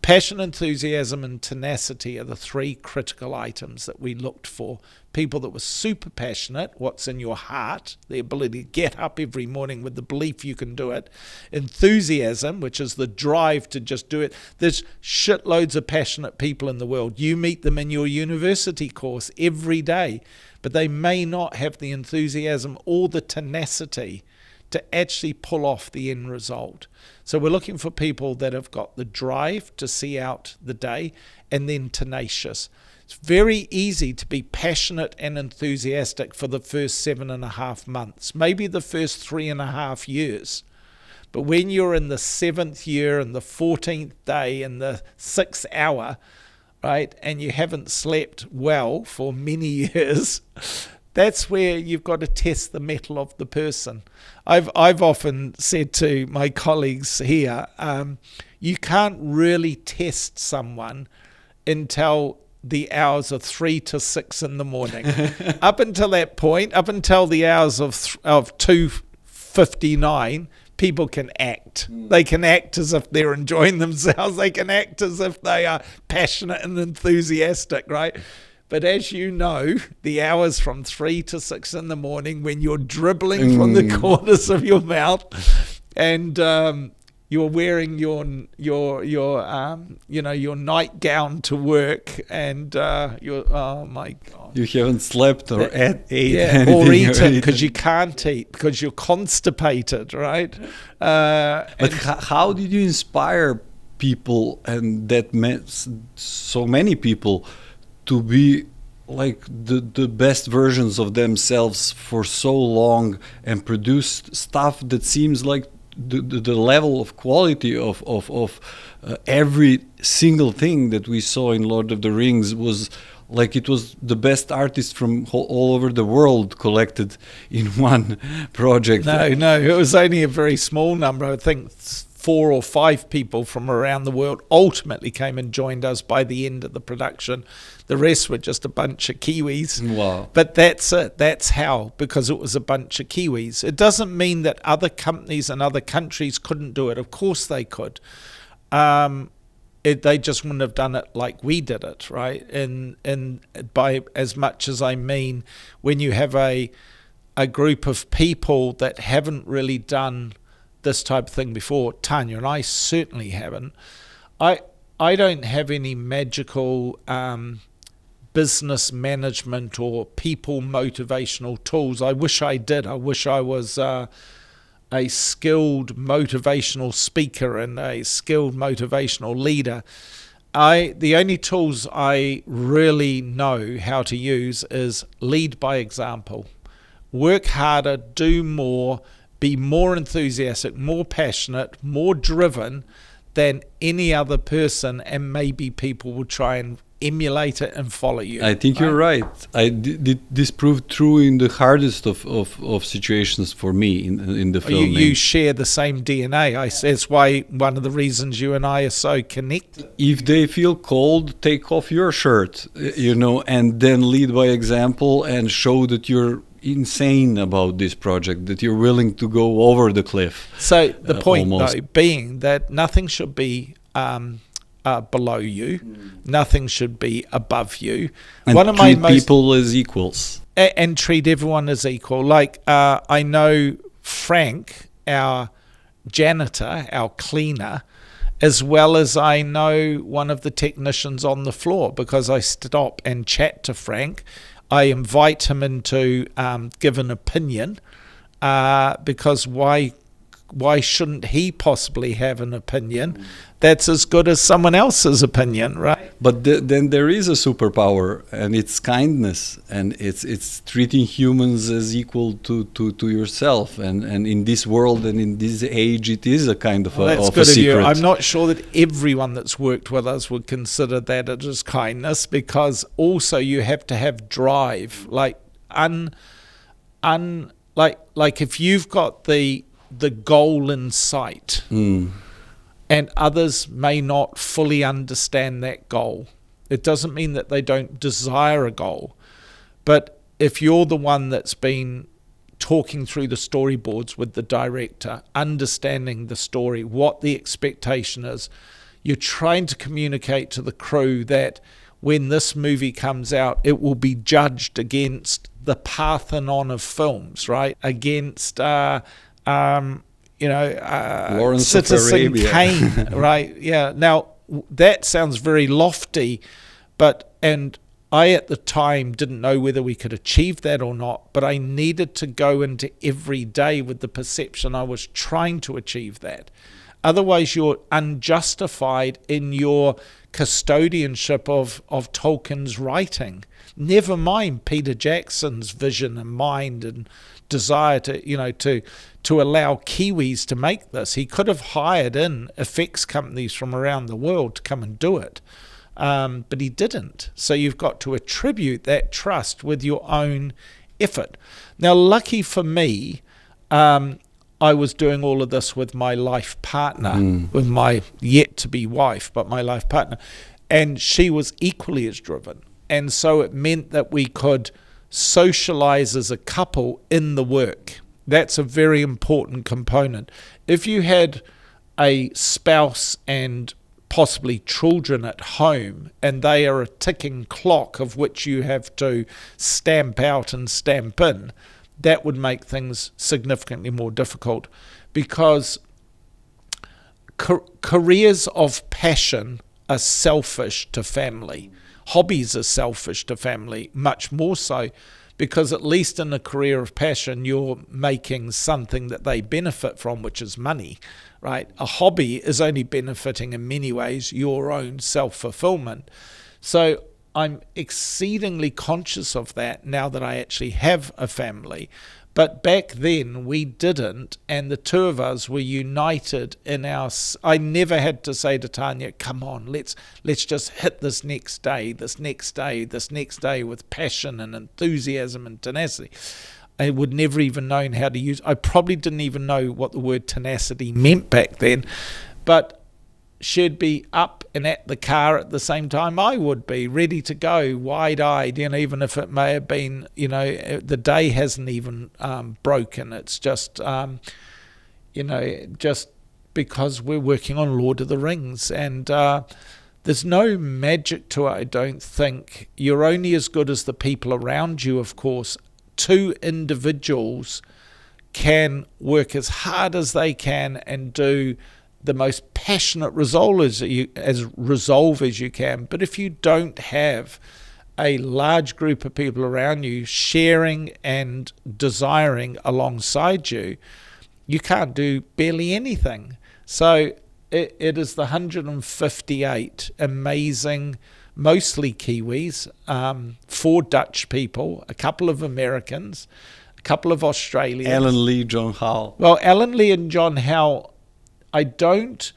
Passion, enthusiasm, and tenacity are the three critical items that we looked for. People that were super passionate, what's in your heart, the ability to get up every morning with the belief you can do it. Enthusiasm, which is the drive to just do it. There's shitloads of passionate people in the world. You meet them in your university course every day, but they may not have the enthusiasm or the tenacity to actually pull off the end result. So we're looking for people that have got the drive to see out the day and then tenacious. It's very easy to be passionate and enthusiastic for the first 7.5 months, maybe the first 3.5 years. But when you're in the 7th year and the 14th day and the 6th hour, right, and you haven't slept well for many years, that's where you've got to test the mettle of the person. I've often said to my colleagues here, you can't really test someone until the hours of 3 to 6 in the morning. Up until that point, up until the hours of 2:59, people can act. They can act as if they're enjoying themselves. They can act as if they are passionate and enthusiastic, right? But as you know, the hours from 3 to 6 in the morning, when you're dribbling from the corners of your mouth, and you're wearing your nightgown to work, and you're, oh my God, You haven't slept or ate or eaten, because you can't eat because you're constipated, right? But how did you inspire people, and that meant so many people, to be like the best versions of themselves for so long and produce stuff that seems like the level of quality of every single thing that we saw in Lord of the Rings was like it was the best artists from all over the world collected in one project? No, it was only a very small number. I think 4 or 5 people from around the world ultimately came and joined us by the end of the production. The rest were just a bunch of Kiwis. Wow. But that's it. That's how, because it was a bunch of Kiwis. It doesn't mean that other companies and other countries couldn't do it. Of course they could. They just wouldn't have done it like we did it, right? And by as much as I mean, when you have a group of people that haven't really done this type of thing before, Tanya and I certainly haven't. I don't have any magical business management or people motivational tools. I wish I did. I wish I was a skilled motivational speaker and a skilled motivational leader. The only tools I really know how to use is lead by example. Work harder, do more, be more enthusiastic, more passionate, more driven than any other person, and maybe people will try and emulate it and follow you. I think you're right. This proved true in the hardest of situations for me in the filming. You share the same DNA. That's why one of the reasons you and I are so connected. If they feel cold, take off your shirt, and then lead by example and show that you're insane about this project, that you're willing to go over the cliff. So the point, almost. though, being that nothing should be below you. Nothing should be above you. And One of treat my most people as equals. and treat everyone as equal. Like I know Frank, our janitor, our cleaner, as well as I know one of the technicians on the floor, because I stop and chat to Frank. I invite him in to give an opinion, because why shouldn't he possibly have an opinion that's as good as someone else's opinion, right? But then there is a superpower, and it's kindness, and it's treating humans as equal to yourself. And in this world and in this age, it is a kind of That's of good a of you. secret. I'm not sure that everyone that's worked with us would consider that it is kindness, because also you have to have drive. Like like if you've got the goal in sight, and others may not fully understand that goal, it doesn't mean that they don't desire a goal. But if you're the one that's been talking through the storyboards with the director, understanding the story, what the expectation is, you're trying to communicate to the crew that when this movie comes out, it will be judged against the Parthenon of films, right? Against Lawrence of Citizen Arabia. Kane, right? Yeah. Now, that sounds very lofty, and I at the time didn't know whether we could achieve that or not, but I needed to go into every day with the perception I was trying to achieve that. Otherwise, you're unjustified in your custodianship of Tolkien's writing. Never mind Peter Jackson's vision and mind and desire to allow Kiwis to make this. He could have hired in effects companies from around the world to come and do it, but he didn't. So you've got to attribute that trust with your own effort. Now, lucky for me, I was doing all of this with my life partner, with my yet-to-be wife, but my life partner, and she was equally as driven. And so it meant that we could socialize as a couple in the work. That's a very important component. If you had a spouse and possibly children at home, and they are a ticking clock of which you have to stamp out and stamp in, that would make things significantly more difficult, because careers of passion are selfish to family. Hobbies are selfish to family, much more so, because at least in a career of passion, you're making something that they benefit from, which is money, right? A hobby is only benefiting in many ways your own self-fulfillment. So I'm exceedingly conscious of that now that I actually have a family. But back then we didn't, and the two of us were united in our... I never had to say to Tanya, come on, let's just hit this next day with passion and enthusiasm and tenacity. I would never even known how to use... I probably didn't even know what the word tenacity meant back then, but she'd be up and at the car at the same time I would be, ready to go, wide-eyed, even if it may have been, the day hasn't even broken. It's just, just because we're working on Lord of the Rings, and there's no magic to it, I don't think. You're only as good as the people around you, of course. Two individuals can work as hard as they can and do the most passionate resolve as you can. But if you don't have a large group of people around you sharing and desiring alongside you, you can't do barely anything. So it is the 158 amazing, mostly Kiwis, 4 Dutch people, a couple of Americans, a couple of Australians. Alan Lee, John Howe. Well, Alan Lee and John Howe, I don't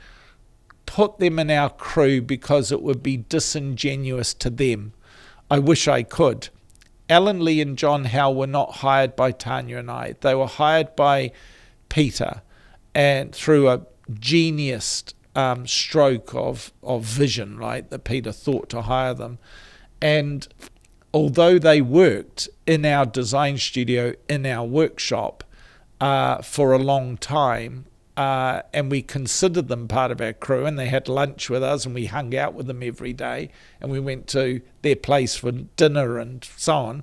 put them in our crew because it would be disingenuous to them. I wish I could. Alan Lee and John Howe were not hired by Tanya and I. They were hired by Peter, and through a genius stroke of vision, right, that Peter thought to hire them. And although they worked in our design studio, in our workshop for a long time, and we considered them part of our crew, and they had lunch with us, and we hung out with them every day, and we went to their place for dinner and so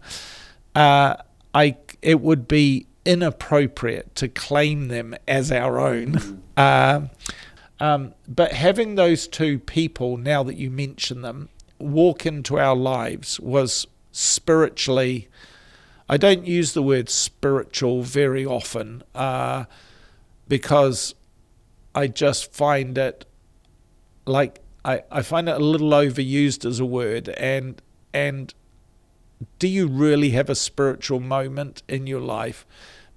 on, it would be inappropriate to claim them as our own. But having those two people, now that you mention them, walk into our lives was spiritually, I don't use the word spiritual very often, because I just find it like, I find it a little overused as a word, and do you really have a spiritual moment in your life?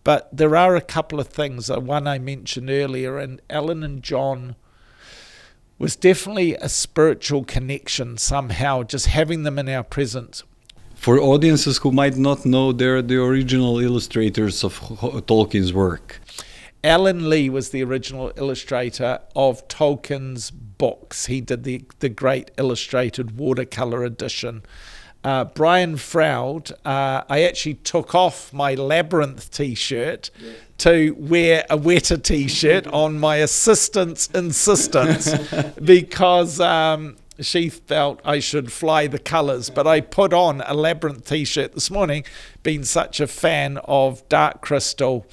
But there are a couple of things. One I mentioned earlier, and Ellen and John was definitely a spiritual connection somehow, just having them in our presence. For audiences who might not know, they're the original illustrators of Tolkien's work. Alan Lee was the original illustrator of Tolkien's books. He did the great illustrated watercolor edition. Brian Froud, I actually took off my Labyrinth t-shirt to wear a WETA t-shirt on my assistant's insistence because she felt I should fly the colours. But I put on a Labyrinth t-shirt this morning, being such a fan of Dark Crystal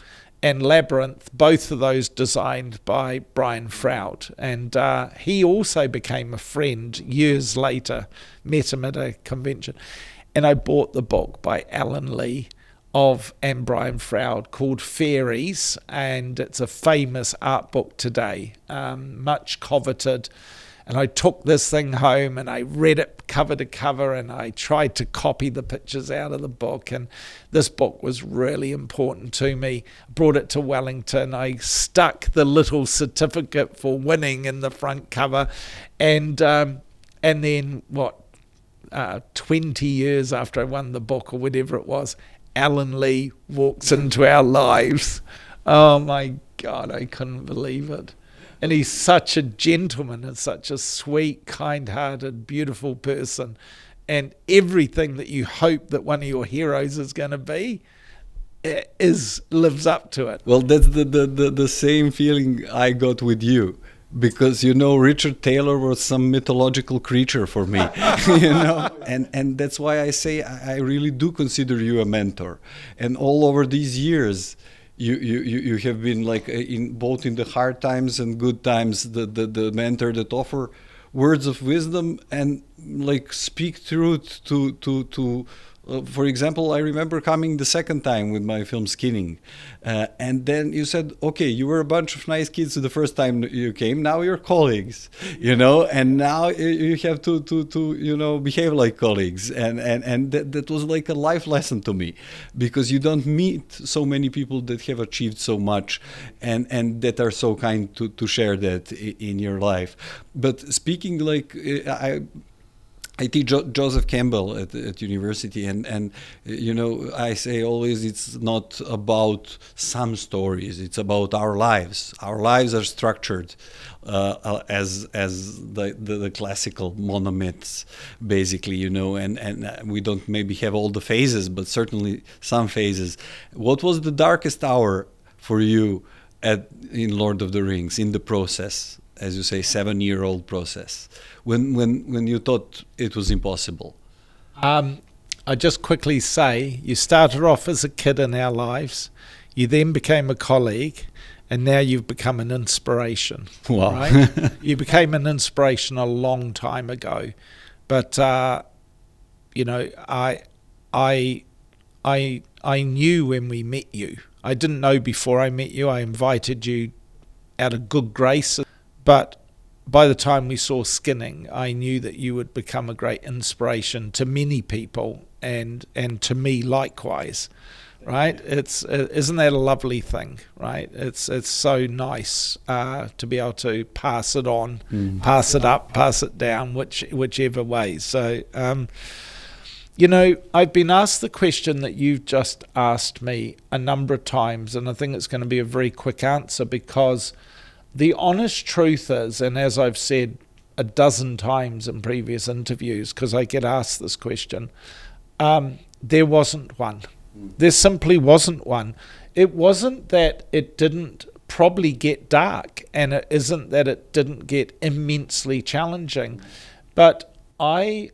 and Labyrinth, both of those designed by Brian Froud. And he also became a friend years later, met him at a convention. And I bought the book by Alan Lee and Brian Froud called Fairies, and it's a famous art book today, much coveted. And I took this thing home and I read it cover to cover, and I tried to copy the pictures out of the book. And this book was really important to me. Brought it to Wellington. I stuck the little certificate for winning in the front cover. And then 20 years after I won the book or whatever it was, Alan Lee walks into our lives. Oh my God, I couldn't believe it. And he's such a gentleman and such a sweet, kind-hearted, beautiful person. And everything that you hope that one of your heroes is going to be lives up to it. Well, that's the same feeling I got with you. Because, Richard Taylor was some mythological creature for me, and that's why I say I really do consider you a mentor. And all over these years, you have been like in both in the hard times and good times, the mentor that offer words of wisdom and like speak truth to for example, I remember coming the second time with my film Skinning, and then you said, okay, you were a bunch of nice kids the first time you came, now you're colleagues, and now you have to behave like colleagues, and that was like a life lesson to me, because you don't meet so many people that have achieved so much and that are so kind to share that in your life. But speaking like I teach Joseph Campbell at university, and I say always it's not about some stories, it's about our lives. Our lives are structured as the classical monomyths, basically, and we don't maybe have all the phases, but certainly some phases. What was the darkest hour for you in Lord of the Rings, in the process? As you say, 7-year-old process, when you thought it was impossible? I just quickly say, you started off as a kid in our lives, you then became a colleague, and now you've become an inspiration. Wow. Right? You became an inspiration a long time ago, but I knew when we met you. I didn't know before I met you. I invited you out of good grace. But by the time we saw Skinning, I knew that you would become a great inspiration to many people and to me likewise, right? Isn't that a lovely thing, right? It's so nice to be able to pass it on, pass it up, pass it down, whichever way. So, I've been asked the question that you've just asked me a number of times, and I think it's going to be a very quick answer, because the honest truth is, and as I've said a dozen times in previous interviews, because I get asked this question, there wasn't one. There simply wasn't one. It wasn't that it didn't probably get dark, and it isn't that it didn't get immensely challenging, but I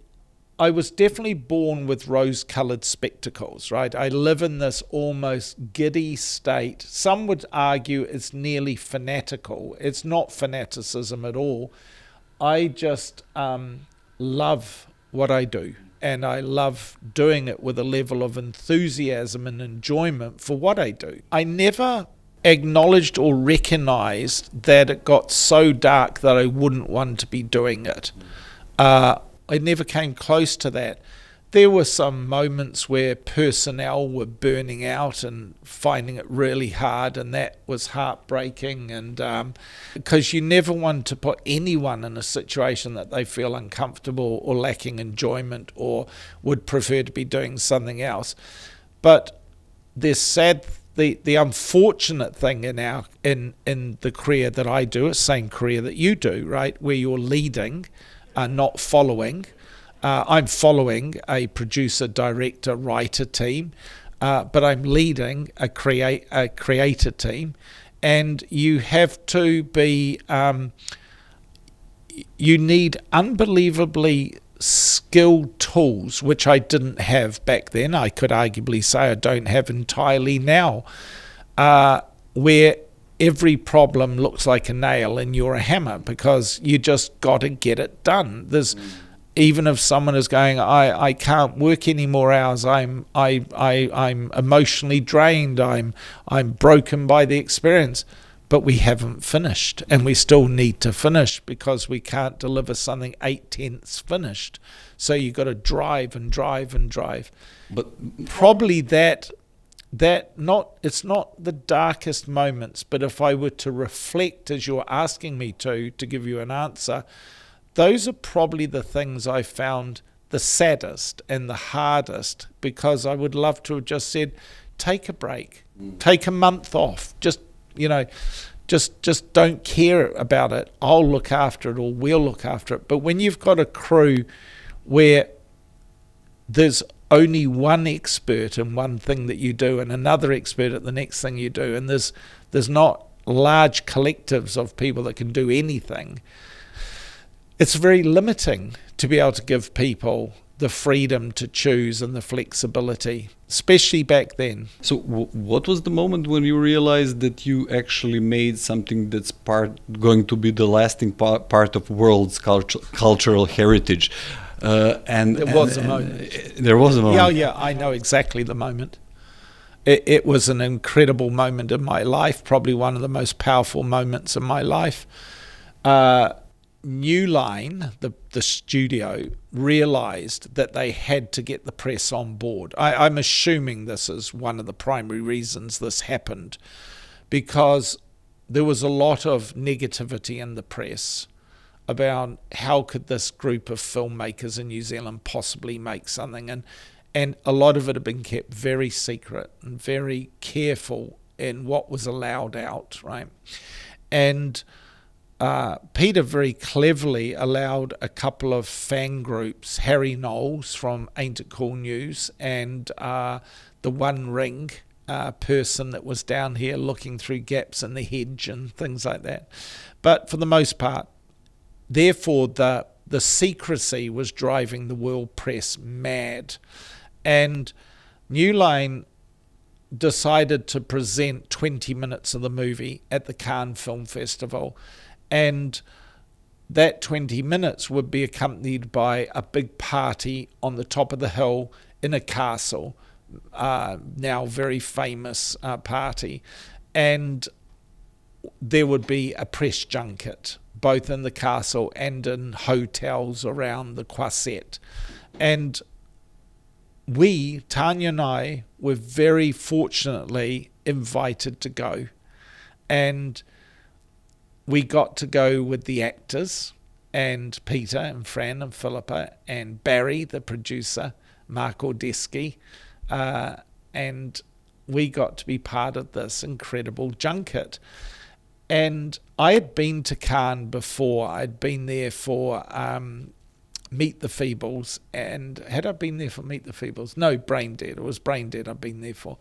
was definitely born with rose-coloured spectacles, right? I live in this almost giddy state. Some would argue it's nearly fanatical. It's not fanaticism at all. I just love what I do, and I love doing it with a level of enthusiasm and enjoyment for what I do. I never acknowledged or recognized that it got so dark that I wouldn't want to be doing it. I never came close to that. There were some moments where personnel were burning out and finding it really hard, and that was heartbreaking. And because you never want to put anyone in a situation that they feel uncomfortable or lacking enjoyment or would prefer to be doing something else. But the unfortunate thing in the career that I do, the same career that you do, right, where you're leading, not following. I'm following a producer, director, writer team, but I'm leading a creator team, and you have to be. You need unbelievably skilled tools, which I didn't have back then. I could arguably say I don't have entirely now, where every problem looks like a nail and you're a hammer, because you just got to get it done. Even if someone is going, I can't work any more hours, I'm emotionally drained, I'm broken by the experience, but we haven't finished, and we still need to finish because we can't deliver something 8/10 finished. So you got to drive and drive and drive. But probably it's not the darkest moments, but if I were to reflect as you're asking me to give you an answer, those are probably the things I found the saddest and the hardest, because I would love to have just said, take a break, take a month off, just don't care about it. I'll look after it, or we'll look after it. But when you've got a crew where there's only one expert in one thing that you do and another expert at the next thing you do, and there's not large collectives of people that can do anything, it's very limiting to be able to give people the freedom to choose and the flexibility, especially back then. So what was the moment when you realized that you actually made something that's going to be the lasting part of world's cultural heritage? There was a moment. Yeah, I know exactly the moment. It was an incredible moment in my life, probably one of the most powerful moments in my life. New Line, the studio, realized that they had to get the press on board. I'm assuming this is one of the primary reasons this happened, because there was a lot of negativity in the press about how could this group of filmmakers in New Zealand possibly make something, and a lot of it had been kept very secret and very careful in what was allowed out, right? And Peter very cleverly allowed a couple of fan groups, Harry Knowles from Ain't It Cool News and the One Ring person that was down here looking through gaps in the hedge and things like that. But for the most part, therefore, the secrecy was driving the world press mad. And New Line decided to present 20 minutes of the movie at the Cannes Film Festival. And that 20 minutes would be accompanied by a big party on the top of the hill in a castle, now very famous party. And there would be a press junket, both in the castle and in hotels around the Croisette. And we, Tanya and I, were very fortunately invited to go. And we got to go with the actors, and Peter and Fran and Philippa and Barry, the producer, Mark Ordesky, and we got to be part of this incredible junket. And I had been to Cannes before. I'd been there for Meet the Feebles, and had I been there for Meet the Feebles? No, Brain Dead. It was Brain Dead I'd been there for.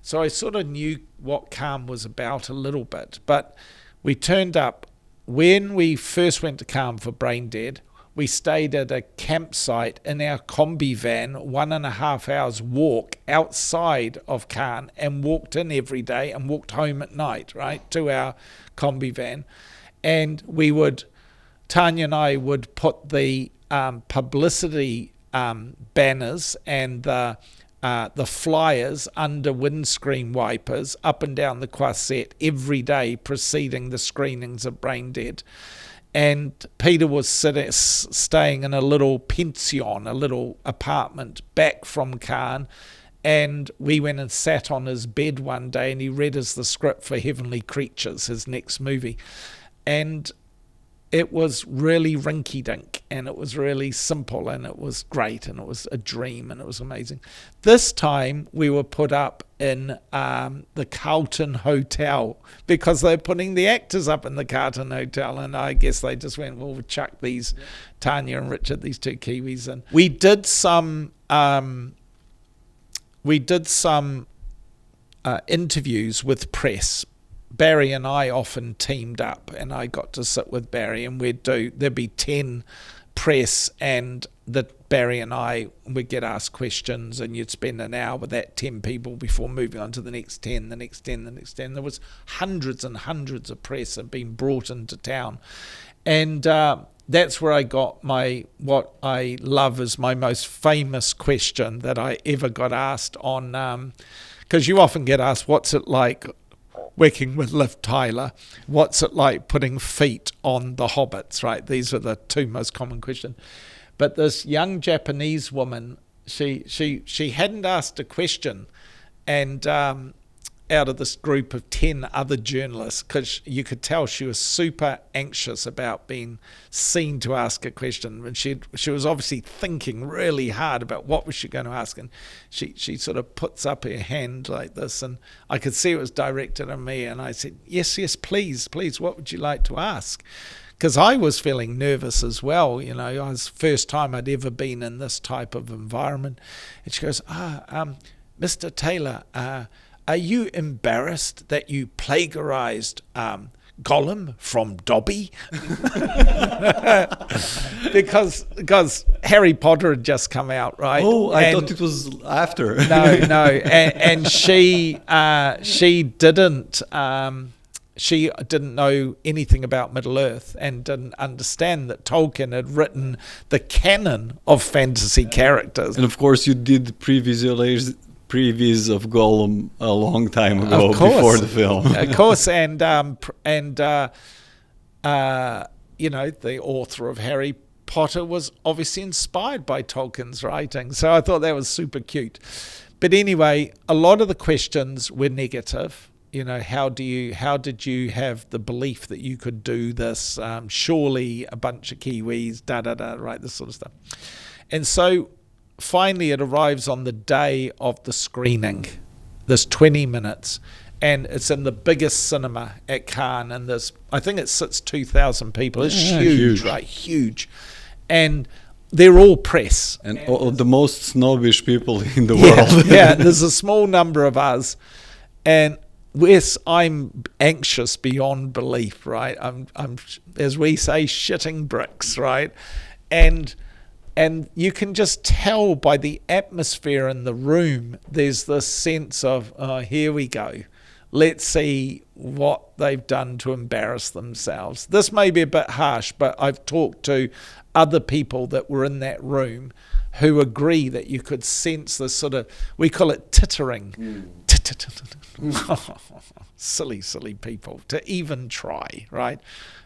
So I sort of knew what Calm was about a little bit. But we turned up. When we first went to Calm for Brain Dead, we stayed at a campsite in our combi van, 1.5 hours walk outside of Calm, and walked in every day and walked home at night, right, to our combi van. And Tanya and I would put the publicity banners and the flyers under windscreen wipers up and down the Croisette every day preceding the screenings of Brain Dead. And Peter was staying in a little pension, a little apartment back from Cairn, and we went and sat on his bed one day and he read us the script for Heavenly Creatures, his next movie. And it was really rinky-dink, and it was really simple, and it was great, and it was a dream, and it was amazing. This time we were put up in the Carlton Hotel because they're putting the actors up in the Carlton Hotel, and I guess they just went, well, we'll chuck these, Tanya and Richard, these two Kiwis, and we did some interviews with press. Barry and I often teamed up, and I got to sit with Barry, and there'd be 10 press, and that Barry and I would get asked questions, and you'd spend an hour with that 10 people before moving on to the next 10, the next 10, the next 10. There was hundreds and hundreds of press had been brought into town, and that's where I got what I love is my most famous question that I ever got asked on, because you often get asked, what's it like working with Liv Tyler? What's it like putting feet on the hobbits, right? These are the two most common questions. But this young Japanese woman, she hadn't asked a question, and out of this group of 10 other journalists, because you could tell she was super anxious about being seen to ask a question, and she was obviously thinking really hard about what was she going to ask, and she sort of puts up her hand like this, and I could see it was directed at me, and I said, yes, please, what would you like to ask? Because I was feeling nervous as well, it was the first time I'd ever been in this type of environment. And she goes, Mr. Taylor, are you embarrassed that you plagiarized Gollum from Dobby? because Harry Potter had just come out, right? Oh, I thought it was after. No, and she didn't know anything about Middle Earth and didn't understand that Tolkien had written the canon of fantasy characters. And of course, you did previews of Gollum a long time ago before the film. Of course, and the author of Harry Potter was obviously inspired by Tolkien's writing, so I thought that was super cute. But anyway, a lot of the questions were negative. How did you have the belief that you could do this? Surely a bunch of Kiwis, right, this sort of stuff. And so finally it arrives on the day of the screening, this 20 minutes, and it's in the biggest cinema at Cannes, and I think it sits 2,000 people. It's huge, right? Huge. And they're all press. And all the most snobbish people in the world. Yeah, there's a small number of us. And yes, I'm anxious beyond belief, right? I'm as we say, shitting bricks, right? And you can just tell by the atmosphere in the room, there's this sense of, oh, here we go. Let's see what they've done to embarrass themselves. This may be a bit harsh, but I've talked to other people that were in that room who agree that you could sense this sort of, we call it tittering. Silly people to even try, right?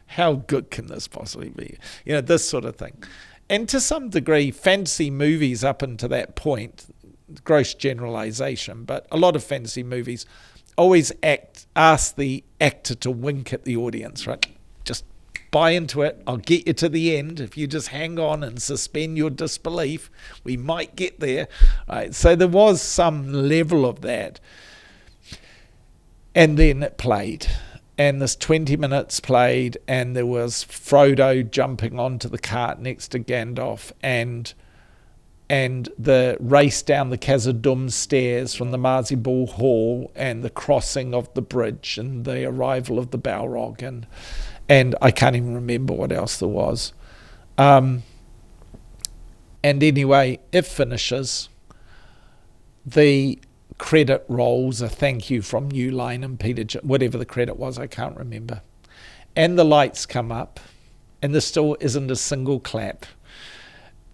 How good can this possibly be? This sort of thing. And to some degree, fantasy movies up until that point, gross generalization, but a lot of fantasy movies always ask the actor to wink at the audience, right? Just buy into it. I'll get you to the end. If you just hang on and suspend your disbelief, we might get there, right? So there was some level of that. And then it played. and this 20 minutes played, and there was Frodo jumping onto the cart next to Gandalf, and the race down the Khazad-dûm stairs from the Mazibul Hall, and the crossing of the bridge, and the arrival of the Balrog, and I can't even remember what else there was. And anyway, it finishes. The credit rolls, a thank you from New Line and Peter, whatever the credit was, I can't remember. And the lights come up, and there still isn't a single clap.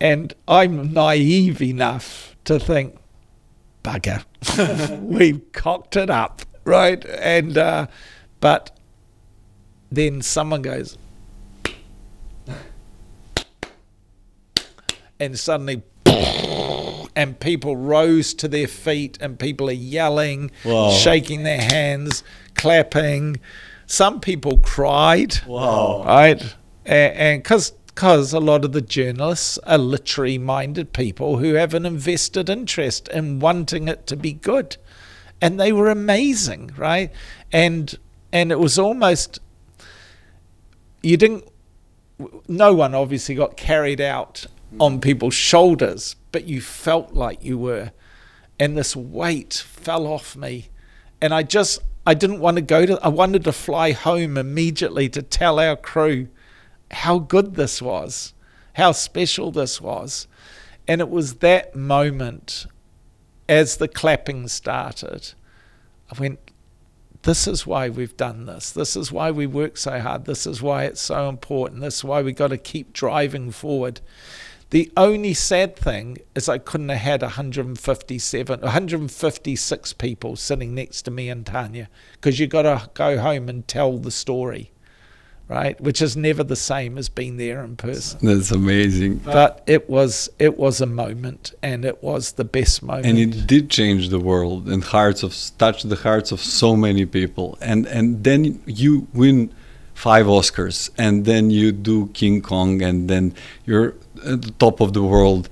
And I'm naive enough to think, bugger, we've cocked it up, right? And but then someone goes, and suddenly, and people rose to their feet, and people are yelling, Wow. shaking their hands, clapping. Some people cried, Wow. right? And because a lot of the journalists are literary-minded people who have an invested interest in wanting it to be good, and they were amazing, right? And it was almost, no one obviously got carried out on people's shoulders, but you felt like you were, and this weight fell off me, and I didn't want to I wanted to fly home immediately to tell our crew how good this was, how special this was. And it was that moment, as the clapping started, I went, this is why we've done this. This is why we work so hard. This is why it's so important. This is why we got to keep driving forward. The only sad thing is I couldn't have had 156 people sitting next to me and Tanya, because you got to go home and tell the story, right? Which is never the same as being there in person. That's amazing. But it was a moment, and it was the best moment. And it did change the world and touched the hearts of so many people. And then you win 5 Oscars, and then you do King Kong, and then you're at the top of the world.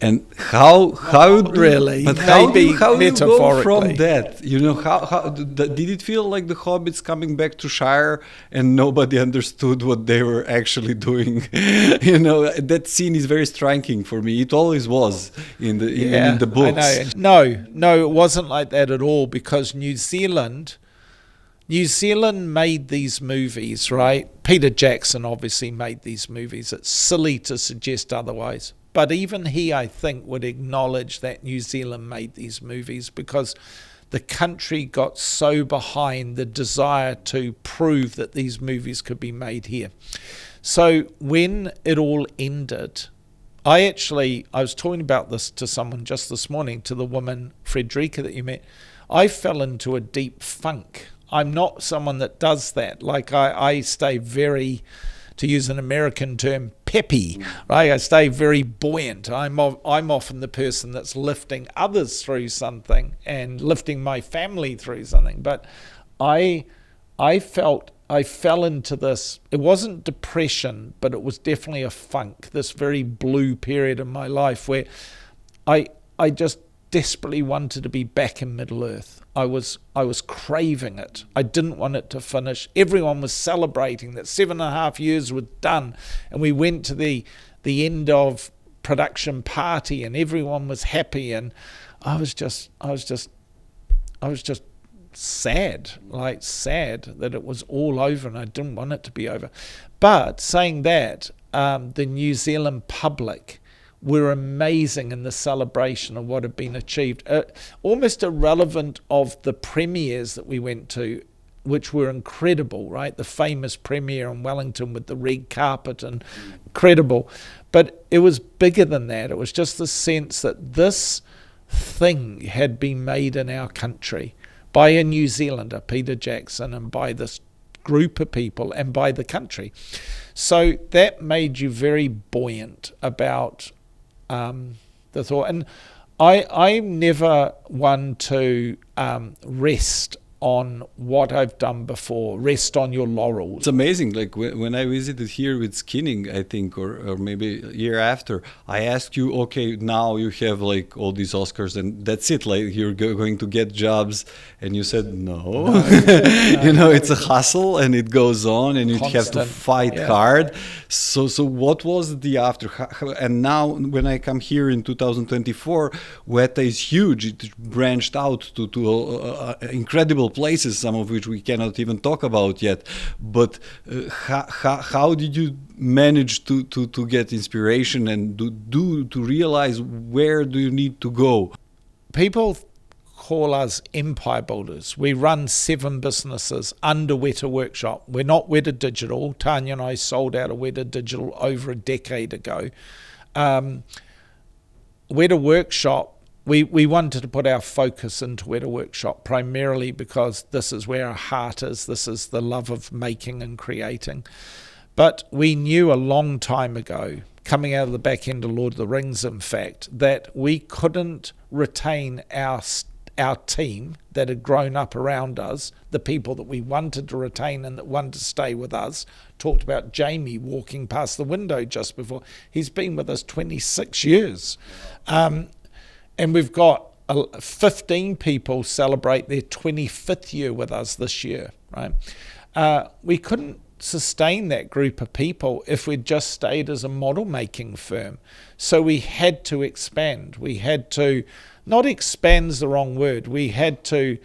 And how really, but maybe how do you go from metaphorically. that? How did it feel like the hobbits coming back to Shire and nobody understood what they were actually doing? That scene is very striking for me. It always was in the books. I know. No, it wasn't like that at all, because New Zealand made these movies, right? Peter Jackson obviously made these movies. It's silly to suggest otherwise. But even he, I think, would acknowledge that New Zealand made these movies because the country got so behind the desire to prove that these movies could be made here. So when it all ended, I was talking about this to someone just this morning, to the woman, Frederica, that you met. I fell into a deep funk. I'm not someone that does that. Like I stay very, to use an American term, peppy, right? I stay very buoyant. I'm often the person that's lifting others through something and lifting my family through something. But I fell into this, it wasn't depression, but it was definitely a funk, this very blue period in my life where I just desperately wanted to be back in Middle Earth. I was craving it. I didn't want it to finish. Everyone was celebrating that 7.5 years were done, and we went to the end of production party, and everyone was happy, and I was just sad that it was all over, and I didn't want it to be over. But saying that, the New Zealand public were amazing in the celebration of what had been achieved, almost irrelevant of the premieres that we went to, which were incredible, right? The famous premiere in Wellington with the red carpet, and incredible. But it was bigger than that. It was just the sense that this thing had been made in our country by a New Zealander, Peter Jackson, and by this group of people and by the country. So that made you very buoyant about the thought. And I'm never one to rest on what I've done before, rest on your laurels. It's amazing. Like when I visited here with skinning, I think, or maybe a year after, I asked you, okay, now you have like all these Oscars and that's it. Like you're going to get jobs, and you said no. You know, it's a hustle and it goes on, and you have to fight hard. So what was the after? And now when I come here in 2024, WETA is huge. It branched out to incredible places, some of which we cannot even talk about yet. But how did you manage to get inspiration and to realize where do you need to go? People call us empire builders. We run 7 businesses under WETA Workshop. We're not WETA Digital. Tanya and I sold out of WETA Digital over a decade ago. WETA Workshop, we wanted to put our focus into WETA Workshop primarily because this is where our heart is. This is the love of making and creating. But we knew a long time ago, coming out of the back end of Lord of the Rings, in fact, that we couldn't retain our team that had grown up around us, the people that we wanted to retain and that wanted to stay with us. Talked about Jamie walking past the window just before. He's been with us 26 years. And we've got 15 people celebrate their 25th year with us this year, right? We couldn't sustain that group of people if we'd just stayed as a model making firm. So we had to expand. We had to, not expand's the wrong word, we had to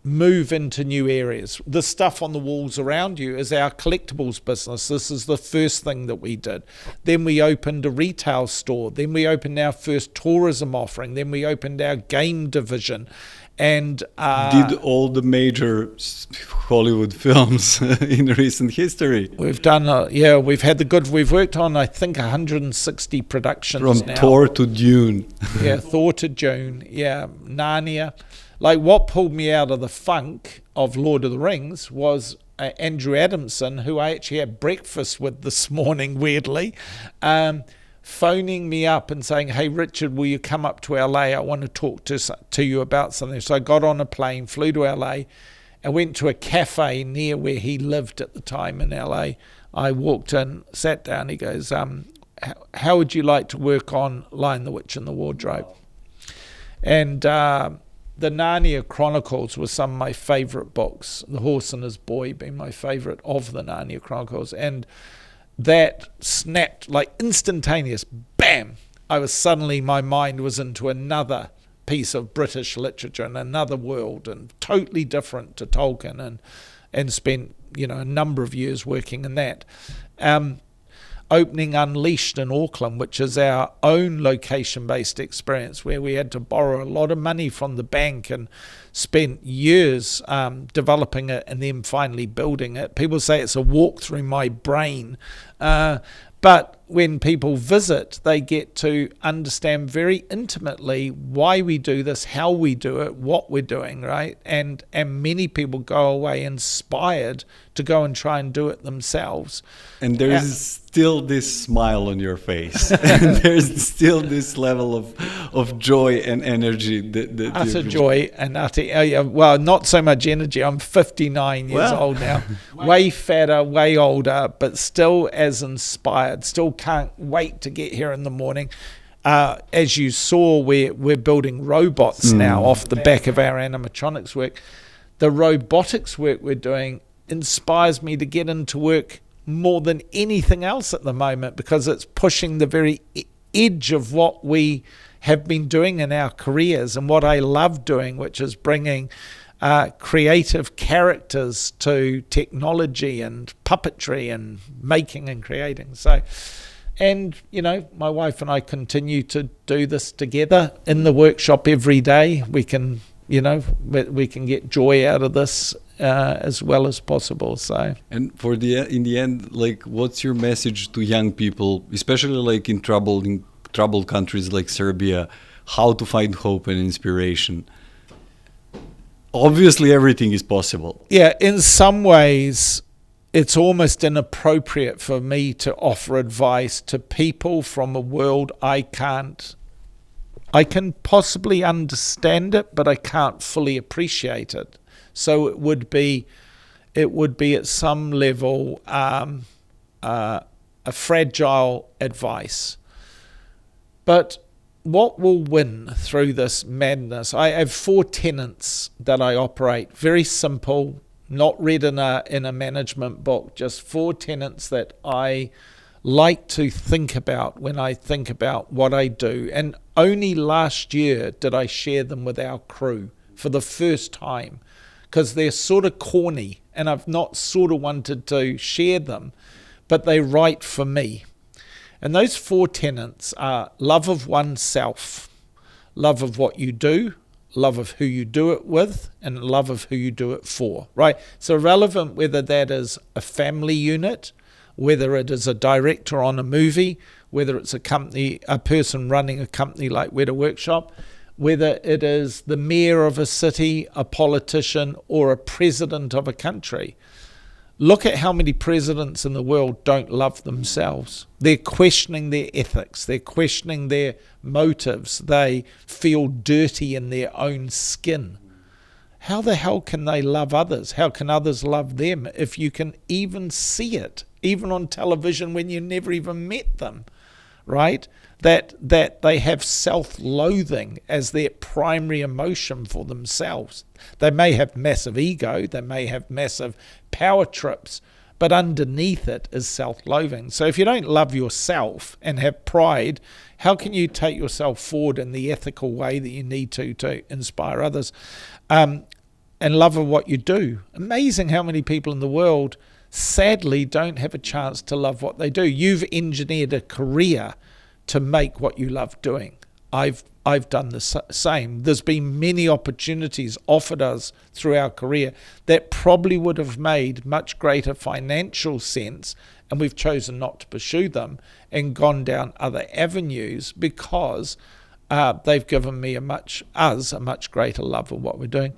move into new areas. The stuff on the walls around you is our collectibles business. This is the first thing that we did. Then we opened a retail store. Then we opened our first tourism offering. Then we opened our game division. And did all the major Hollywood films in recent history. We've done, we've worked on, I think, 160 productions from now. Thor to Dune. Yeah, Thor to Dune, yeah, Narnие. Like what pulled me out of the funk of Lord of the Rings was Andrew Adamson, who I actually had breakfast with this morning, weirdly, phoning me up and saying, hey, Richard, will you come up to LA? I want to talk to you about something. So I got on a plane, flew to LA, and went to a cafe near where he lived at the time in LA. I walked in, sat down, he goes, how would you like to work on Lion, the Witch and the Wardrobe? And the Narnие Chronicles was some of my favourite books. The Horse and His Boy being my favourite of the Narnие Chronicles. And that snapped like instantaneous, bam! My mind was into another piece of British literature and another world and totally different to Tolkien, and spent, a number of years working in that. Opening Unleashed in Auckland, which is our own location-based experience where we had to borrow a lot of money from the bank and spent years developing it and then finally building it. People say it's a walk through my brain, but when people visit, they get to understand very intimately why we do this, how we do it, what we're doing, right? And many people go away inspired to go and try and do it themselves. And there is still this smile on your face. And there's still this level of joy and energy. Utter joy and utter, well, not so much energy. I'm 59 years old now. Way fatter, way older, but still as inspired. Still can't wait to get here in the morning. As you saw, we're building robots now off the back of our animatronics work. The robotics work we're doing inspires me to get into work more than anything else at the moment, because it's pushing the very edge of what we have been doing in our careers and what I love doing, which is bringing creative characters to technology and puppetry and making and creating. So, and my wife and I continue to do this together in the workshop every day. We can get joy out of this as well as possible. So, and in the end, like, what's your message to young people, especially like in troubled countries like Serbia, how to find hope and inspiration? Obviously, everything is possible. Yeah, in some ways, it's almost inappropriate for me to offer advice to people from a world I can't I can possibly understand it, but I can't fully appreciate it. So it would be at some level a fragile advice. But what will win through this madness? I have 4 tenets that I operate. Very simple, not read in a management book, just 4 tenets that I like to think about when I think about what I do. And only last year did I share them with our crew for the first time, because they're sort of corny and I've not sort of wanted to share them, but they write for me. And those 4 tenets are love of oneself, love of what you do, love of who you do it with, and love of who you do it for, right? So relevant whether that is a family unit, whether it is a director on a movie, whether it's a person running a company like WETA Workshop, whether it is the mayor of a city, a politician, or a president of a country. Look at how many presidents in the world don't love themselves. They're questioning their ethics. They're questioning their motives. They feel dirty in their own skin. How the hell can they love others? How can others love them if you can even see it, even on television when you never even met them, right? That they have self-loathing as their primary emotion for themselves. They may have massive ego, they may have massive power trips, but underneath it is self-loathing. So if you don't love yourself and have pride, how can you take yourself forward in the ethical way that you need to inspire others? And love of what you do. Amazing how many people in the world sadly don't have a chance to love what they do. You've engineered a career to make what you love doing. I've done the same. There's been many opportunities offered us through our career that probably would have made much greater financial sense, and we've chosen not to pursue them and gone down other avenues because they've given me a much greater love of what we're doing.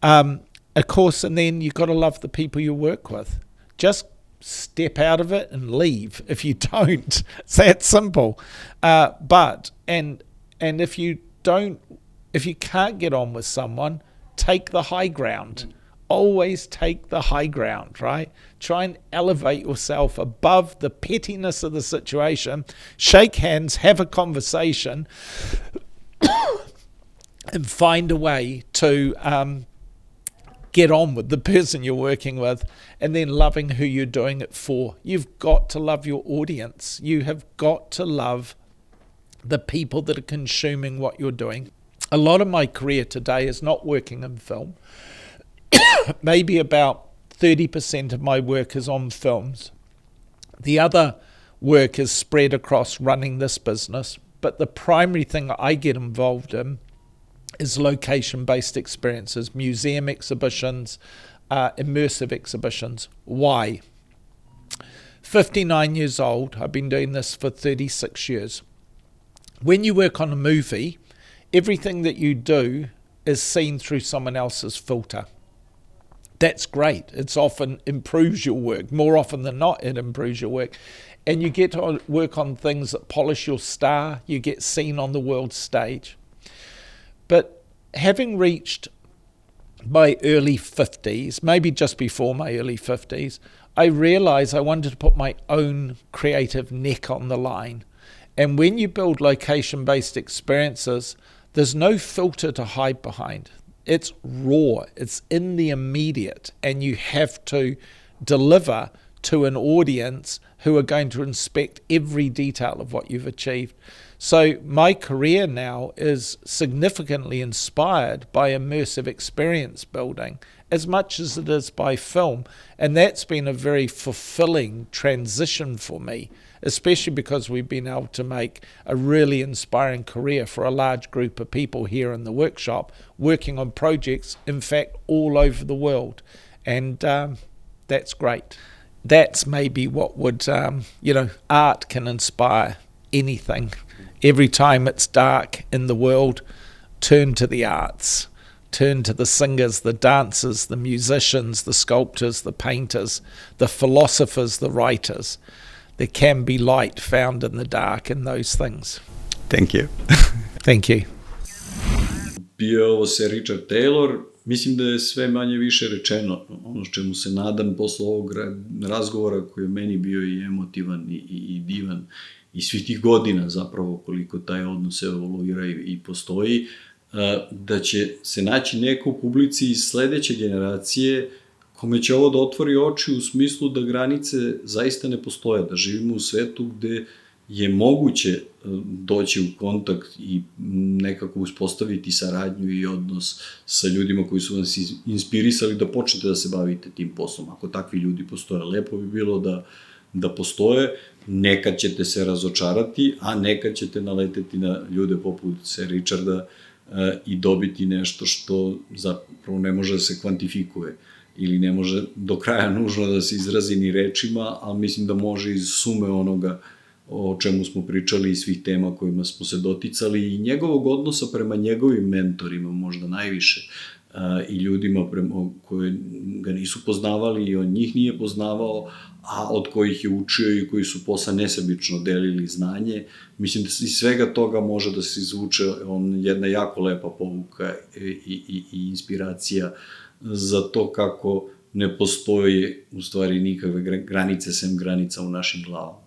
Of course, and then you've got to love the people you work with. Just step out of it and leave if you don't. It's that simple. But if you can't get on with someone, take the high ground. Always take the high ground, right? Try and elevate yourself above the pettiness of the situation. Shake hands, have a conversation, and find a way to get on with the person you're working with, and then loving who you're doing it for. You've got to love your audience. You have got to love the people that are consuming what you're doing. A lot of my career today is not working in film. Maybe about 30% of my work is on films. The other work is spread across running this business, but the primary thing I get involved in is location-based experiences, museum exhibitions, immersive exhibitions. Why? 59 years old, I've been doing this for 36 years. When you work on a movie, everything that you do is seen through someone else's filter. That's great. It's often improves your work. More often than not, it improves your work. And you get to work on things that polish your star. You get seen on the world stage. But having reached my early 50s, maybe just before my early 50s, I realized I wanted to put my own creative neck on the line. And when you build location-based experiences, there's no filter to hide behind. It's raw, it's in the immediate, and you have to deliver to an audience who are going to inspect every detail of what you've achieved. So my career now is significantly inspired by immersive experience building as much as it is by film. And that's been a very fulfilling transition for me, especially because we've been able to make a really inspiring career for a large group of people here in the workshop, working on projects, in fact, all over the world. And that's great. That's maybe what would, art can inspire anything. Every time it's dark in the world, turn to the arts. Turn to the singers, the dancers, the musicians, the sculptors, the painters, the philosophers, the writers. There can be light found in the dark in those things. Thank you. Thank you. Bio je ovo se Ričard Tejlor. Mislim da je sve manje više rečeno. Ono s čemu se nadam posle ovog razgovora koji je meni bio i emotivan i divan i svih tih godina zapravo koliko taj odnos evoluira i postoji, da će se naći neko u publici iz sledeće generacije kome će ovo da otvori oči u smislu da granice zaista ne postoje, da živimo u svetu gde je moguće doći u kontakt i nekako uspostaviti saradnju i odnos sa ljudima koji su vas inspirisali da počnete da se bavite tim poslom. Ako takvi ljudi postoje, lepo bi bilo da postoje, nekad ćete se razočarati, a nekad ćete naleteti na ljude poput se Ričarda i dobiti nešto što zapravo ne može da se kvantifikuje ili ne može do kraja nužno da se izrazi ni rečima, ali mislim da može iz sume onoga o čemu smo pričali i svih tema kojima smo se doticali i njegovog odnosa prema njegovim mentorima možda najviše i ljudima koji ga nisu poznavali i on njih nije poznavao, a od kojih je učio i koji su posle nesebično delili znanje. Mislim da iz svega toga može da se izvuče jedna jako lepa povuka i inspiracija za to kako ne postoji u stvari nikakve granice sem granica u našim glavama.